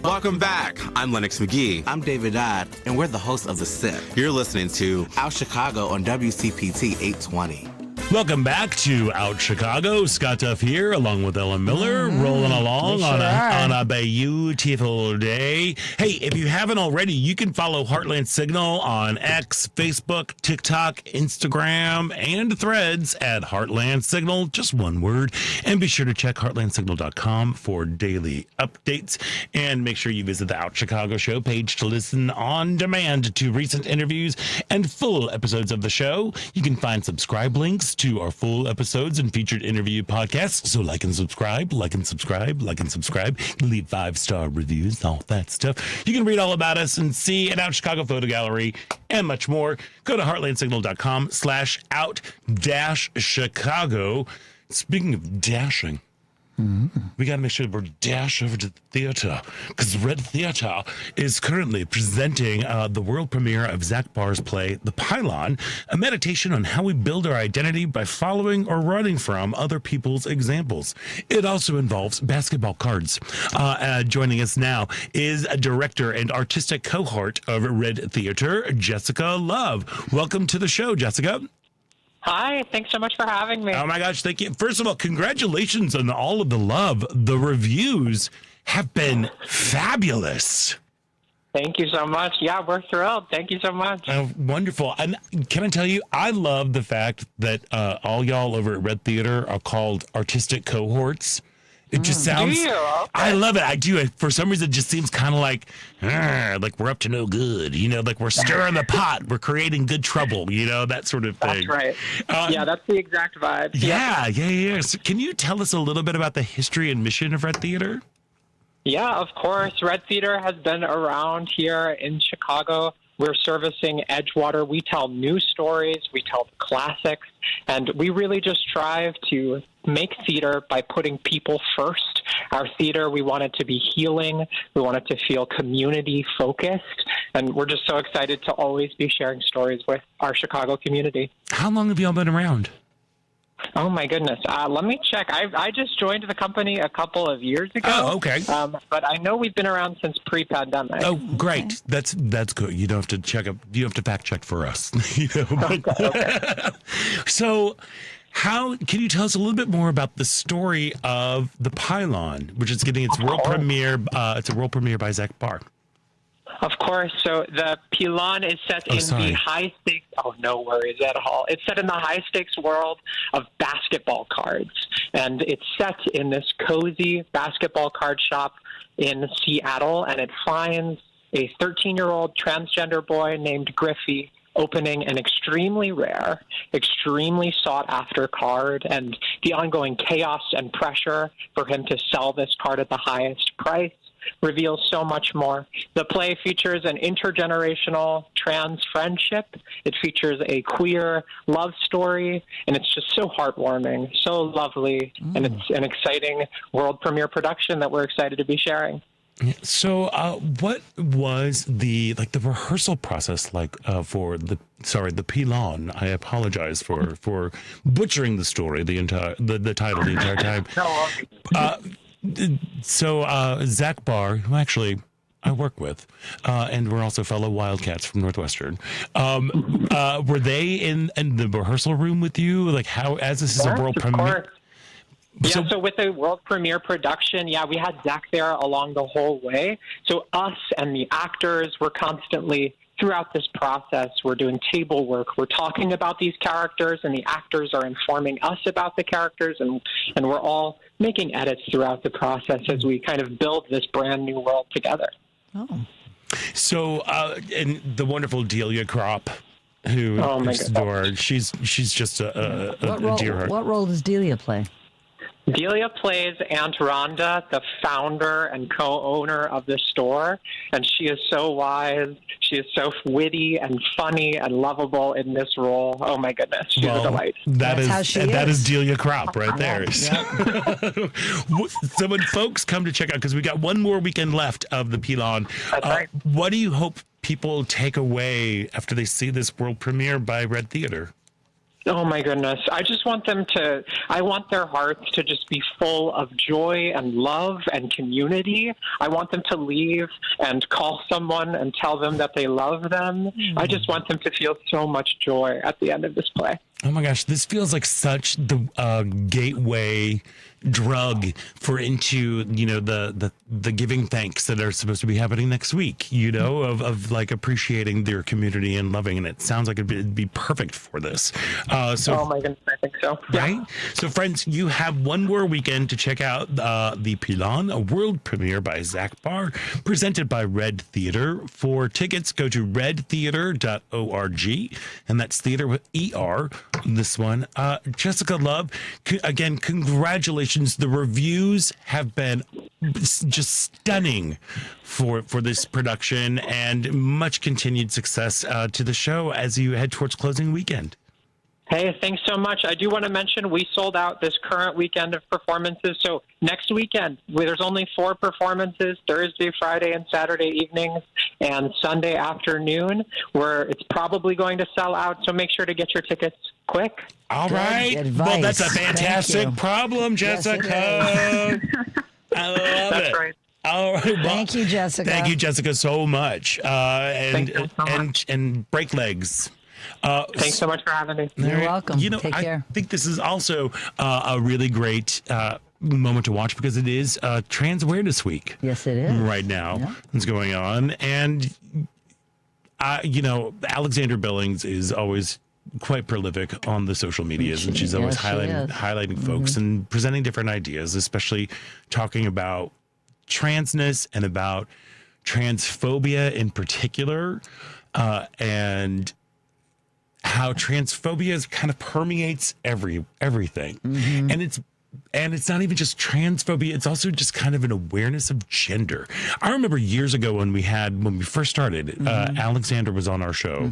Welcome back. I'm Lennox McGee. I'm David Dodd, and we're the hosts of The Sip. You're listening to Out Chicago on WCPT 820. Welcome back to Out Chicago. Scott Duff here, along with Ellen Miller, rolling along on a beautiful day. Hey, if you haven't already, you can follow Heartland Signal on X, Facebook, TikTok, Instagram, and Threads at Heartland Signal, just one word. And be sure to check heartlandsignal.com for daily updates. And make sure you visit the Out Chicago show page to listen on demand to recent interviews and full episodes of the show. You can find subscribe links to our full episodes and featured interview podcasts. So like and subscribe, leave 5-star reviews, all that stuff. You can read all about us and see an Out Chicago photo gallery and much more. Go to heartlandsignal.com/out-Chicago. Speaking of dashing, we got to make sure we're dash over to the theater, because Red Theater is currently presenting the world premiere of Zach Barr's play, The Pilon, a meditation on how we build our identity by following or running from other people's examples. It also involves basketball cards. Joining us now is a director and artistic cohort of Red Theater, Jessica Love. Welcome to the show, Jessica. Hi, thanks so much for having me. Oh my gosh, thank you. First of all, congratulations on all of the love. The reviews have been fabulous. Thank you so much. Yeah, we're thrilled. Thank you so much. Wonderful. And can I tell you, I love the fact that all y'all over at Red Theater are called artistic cohorts. It just sounds, Do you? Okay. I love it. I do. For some reason, it just seems kind of like we're up to no good, like we're stirring the pot. We're creating good trouble, that sort of thing. That's right. Yeah, that's the exact vibe. Yeah. So can you tell us a little bit about the history and mission of Red Theater? Yeah, of course. Red Theater has been around here in Chicago. We're servicing Edgewater. We tell new stories. We tell the classics. And we really just strive to make theater by putting people first. Our theater, we want it to be healing. We want it to feel community focused. And we're just so excited to always be sharing stories with our Chicago community. How long have y'all been around? Oh, my goodness. Let me check. I just joined the company a couple of years ago. Oh, okay. But I know we've been around since pre-pandemic. Oh, great. That's good. You don't have to check up. You have to fact check for us. So can you tell us a little bit more about the story of the Pilon, which is getting its world premiere? It's a world premiere by Zach Barr. Of course. So the Pilon is set in the high stakes. Oh, no worries at all. It's set in the high stakes world of basketball cards. And it's set in this cozy basketball card shop in Seattle. And it finds a 13-year-old transgender boy named Griffey opening an extremely rare, extremely sought-after card, and the ongoing chaos and pressure for him to sell this card at the highest price reveals so much more. The play features an intergenerational trans friendship. It features a queer love story, and it's just so heartwarming, so lovely, and it's an exciting world premiere production that we're excited to be sharing. So, what was the rehearsal process like for the Pilon? I apologize for butchering the story, the title the entire time. So Zach Barr, who actually I work with, and we're also fellow Wildcats from Northwestern. Were they in the rehearsal room with you? Like, how, as this is a world premiere? So with the world premiere production, we had Zach there along the whole way. So us and the actors were constantly, throughout this process, we're doing table work. We're talking about these characters, and the actors are informing us about the characters, and we're all making edits throughout the process as we kind of build this brand new world together. Oh. So, and the wonderful Delia Kropp, who next door, she's just a dear heart. What role does Delia play? Delia plays Aunt Rhonda, the founder and co-owner of the store, and she is so wise. She is so witty and funny and lovable in this role. Oh my goodness, she's a delight. That is Delia Kropp right there. Yep. So when folks come to check out, because we got one more weekend left of the Pilon, what do you hope people take away after they see this world premiere by Red Theater? Oh my goodness. I just want I want their hearts to just be full of joy and love and community. I want them to leave and call someone and tell them that they love them. I just want them to feel so much joy at the end of this play. Oh my gosh, this feels like such the gateway drug into the giving thanks that are supposed to be happening next week, of like appreciating their community and loving, and it sounds like it'd be perfect for this. Oh my goodness, I think so. Right? So friends, you have one more weekend to check out the Pilon, a world premiere by Zach Barr, presented by Red Theater. For tickets, go to redtheater.org, and that's theater with ER. This one, Jessica Love, again, congratulations. The reviews have been just stunning for this production, and much continued success to the show as you head towards closing weekend. Hey, thanks so much. I do want to mention we sold out this current weekend of performances. So next weekend, there's only 4 performances, Thursday, Friday, and Saturday evenings, and Sunday afternoon, where it's probably going to sell out. So make sure to get your tickets quick. All right. Well, that's a fantastic problem, Jessica. Yes, I love it. Right. All right. Well, thank you, Jessica. Thank you, Jessica, so much. Thank you so much. And break legs. Thanks so much for having me. You're welcome. Take care. I think this is also a really great moment to watch, because it is Trans Awareness Week. Yes, it is. Right now. Yeah. It's going on. And, Alexandra Billings is always quite prolific on the social medias, and she's always highlighting folks and presenting different ideas, especially talking about transness and about transphobia in particular, and how transphobia kind of permeates everything. And it's not even just transphobia, it's also just kind of an awareness of gender. I remember years ago when we first started, Alexandra was on our show,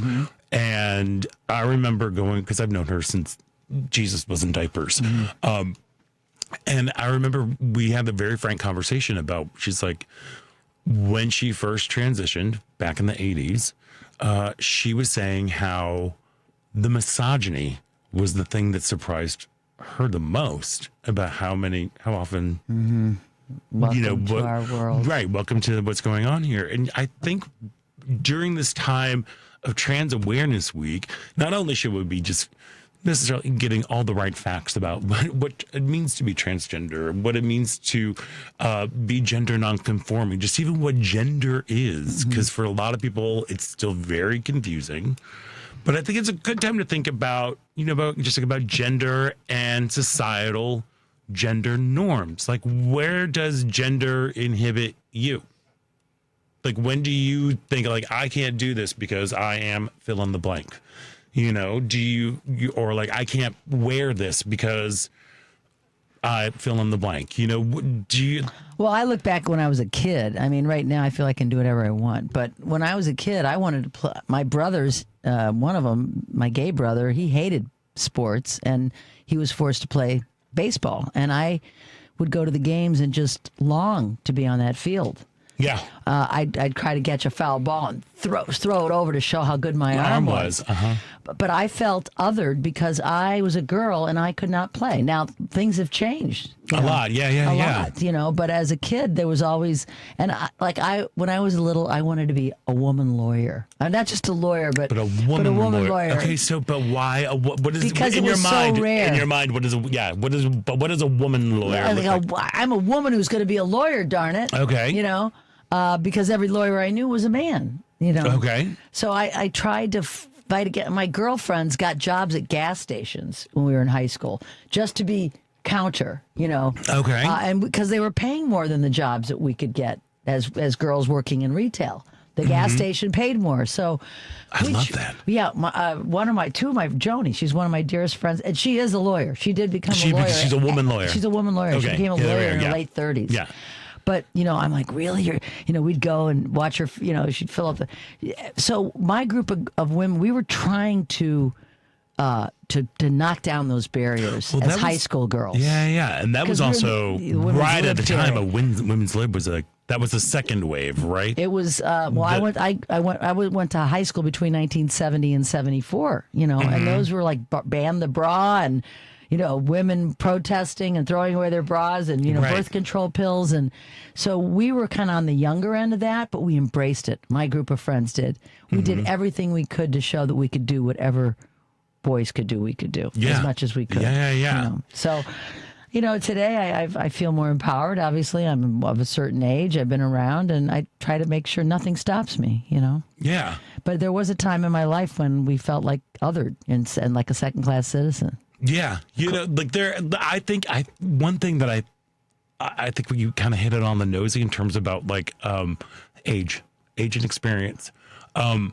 and I remember going, because I've known her since Jesus was in diapers, And I remember we had a very frank conversation about, she's like, when she first transitioned back in the 80s, she was saying how the misogyny was the thing that surprised her the most about how often, Welcome to our world. Right. Welcome to what's going on here. And I think during this time of Trans Awareness Week, not only should we be just necessarily getting all the right facts about what it means to be transgender, what it means to be gender nonconforming, just even what gender is, because for a lot of people, it's still very confusing. But I think it's a good time to think about, about gender and societal gender norms. Like, where does gender inhibit you? Like, when do you think, like, I can't do this because I am fill in the blank? Do you or like, I can't wear this because I fill in the blank? Do you? Well, I look back when I was a kid. I mean, right now I feel I can do whatever I want. But when I was a kid, I wanted to play. My brothers, one of them, my gay brother, he hated sports and he was forced to play baseball. And I would go to the games and just long to be on that field. Yeah. I'd try to catch a foul ball and throw it over to show how good my arm was. But I felt othered because I was a girl and I could not play. Now, things have changed. A lot. Yeah. Lot, but as a kid, there was always, and when I was little, I wanted to be a woman lawyer. Not just a lawyer, but a woman lawyer. Okay, so, but why? What is because in it was your mind? So rare. In your mind, what is a woman lawyer? I'm a woman who's going to be a lawyer, darn it. Okay. Because every lawyer I knew was a man, Okay. So I tried to fight again. My girlfriends got jobs at gas stations when we were in high school just to be counter, Okay. And because they were paying more than the jobs that we could get as girls working in retail. The gas station paid more. So I love that. Yeah. Joni, she's one of my dearest friends. And she is a lawyer. She did become a lawyer. She's a woman lawyer. She's a woman lawyer. Okay. She became a lawyer in her late 30s. Yeah. But, I'm like, really? We'd go and watch her, she'd fill up So my group of women, we were trying to knock down those barriers as high school girls. Yeah. And that was also right at the time of women's lib was that was the second wave, right? It was, I went to high school between 1970 and 74, and those were like ban the bra and, women protesting and throwing away their bras and, birth control pills. And so we were kind of on the younger end of that, but we embraced it. My group of friends did. We did everything we could to show that we could do whatever boys could do, we could do as much as we could. Yeah. So, today I feel more empowered. Obviously, I'm of a certain age. I've been around and I try to make sure nothing stops me, Yeah. But there was a time in my life when we felt like othered and like a second-class citizen. Yeah, I think one thing that I think you kind of hit it on the nosy in terms about like age and experience. You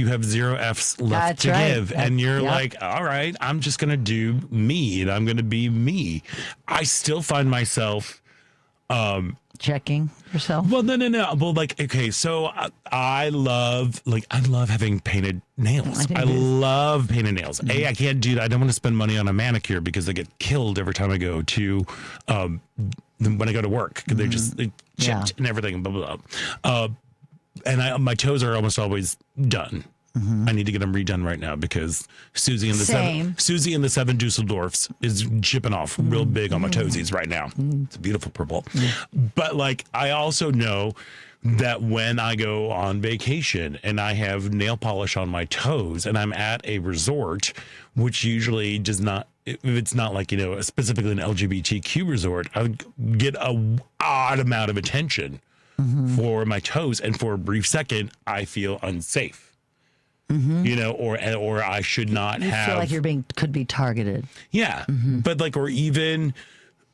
have 0 F's left to give, and you're like, all right, I'm just gonna do me, and I'm gonna be me. I still find myself checking yourself. Well, no. Well, okay, so I love having painted nails. I love painted nails. I can't do that. I don't want to spend money on a manicure because I get killed every time I go to when I go to work. They chipped and everything. Blah blah blah. And my toes are almost always done. I need to get them redone right now because Susie and the seven Dusseldorfs is chipping off real big on my toesies right now. It's a beautiful purple. But I also know that when I go on vacation and I have nail polish on my toes and I'm at a resort, which usually does not, if it's not specifically an LGBTQ resort, I would get an odd amount of attention for my toes. And for a brief second, I feel unsafe. Or I should not you feel like you're could be targeted. Yeah. But or even,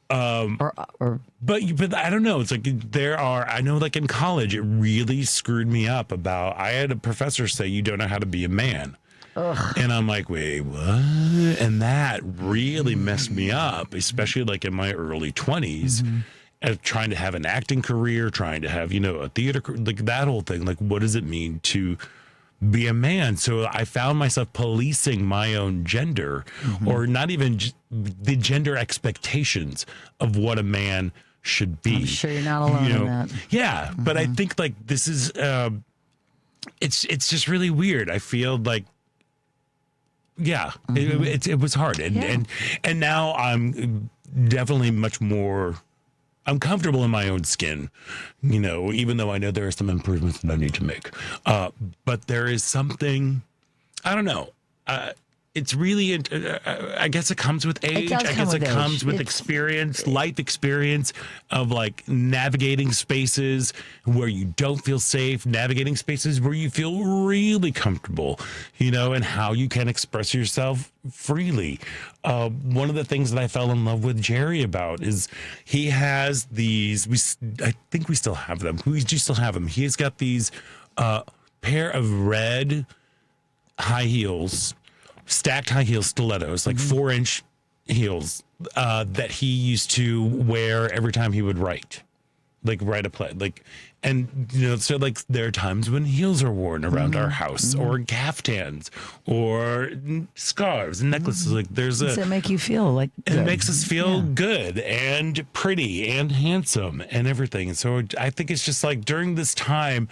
but I don't know. It's I know in college, it really screwed me up I had a professor say, you don't know how to be a man. Ugh. And I'm like, wait, what? And that really messed me up, especially in my early 20s. Trying to have an acting career, trying to have, a theater, that whole thing. What does it mean to be a man. So I found myself policing my own gender, or not even the gender expectations of what a man should be. I'm sure you're not alone in that. Yeah, but I think like this is it's just really weird. I feel like it was hard, and now I'm definitely much more. I'm comfortable in my own skin, even though I know there are some improvements that I need to make. But there is something, I don't know. It's really, I guess it comes with age. I guess it comes with experience, life experience of like navigating spaces where you don't feel safe, navigating spaces where you feel really comfortable, and how you can express yourself freely. One of the things that I fell in love with Jerry about is he has these, I think we still have them. We do still have them. He's got these pair of red high heels, stacked high heel stilettos, like 4-inch heels that he used to wear every time he would write a play. So like there are times when heels are worn around our house, or caftans, or scarves and necklaces. Like does it make you feel like good? It makes us feel good and pretty and handsome and everything. And so I think it's just like during this time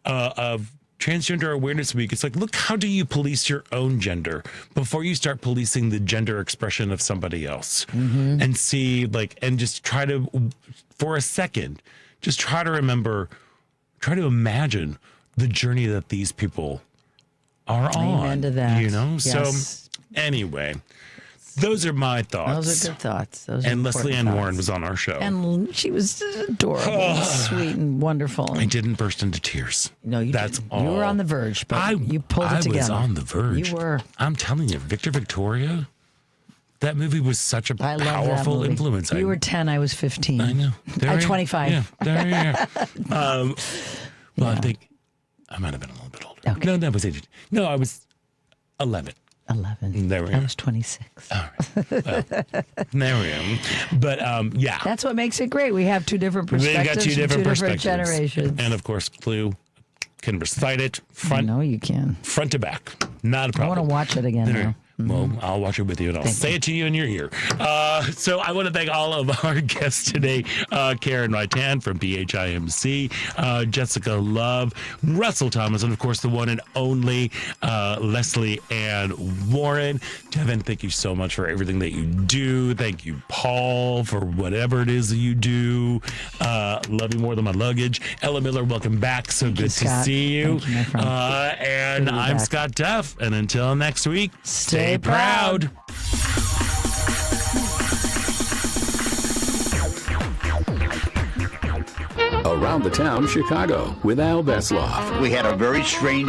of Transgender Awareness Week, it's like, look, how do you police your own gender before you start policing the gender expression of somebody else? And see, and just try to, for a second, just try to imagine the journey that these people are on. Amen to that. Yes. So anyway, those are my thoughts. Those are good thoughts. And Lesley Ann Warren was on our show. And she was adorable, and sweet, and wonderful. I didn't burst into tears. No, you That's didn't. all. You were on the verge, but you pulled it together. I was on the verge. You were. I'm telling you, Victor Victoria, that movie was such a powerful influence. You were 10, I was 15. I know. I'm 25. Yeah, there you are. I think I might have been a little bit older. Okay. No, that was 18. No, I was 11. 11. There we I are. was 26. All right. Well, there we are. But yeah. That's what makes it great. We have two different We've perspectives. got two different perspectives. Generations. And of course, Clue can recite it front. No, you can. Front to back. Not a problem. I want to watch it again now. Well, I'll watch it with you and I'll say it to you in your ear. So I want to thank all of our guests today. Karen Reitan from PHIMC, Jessica Love, Russell Thomas, and of course the one and only Lesley Ann Warren. Devin, thank you so much for everything that you do. Thank you, Paul, for whatever it is that you do. Love you more than my luggage. Ella Miller, welcome back. So good to see you. Thank you, my friend. And I'm Scott Duff. And until next week, stay proud. Around the Town, Chicago, with Al Besloff. We had a very strange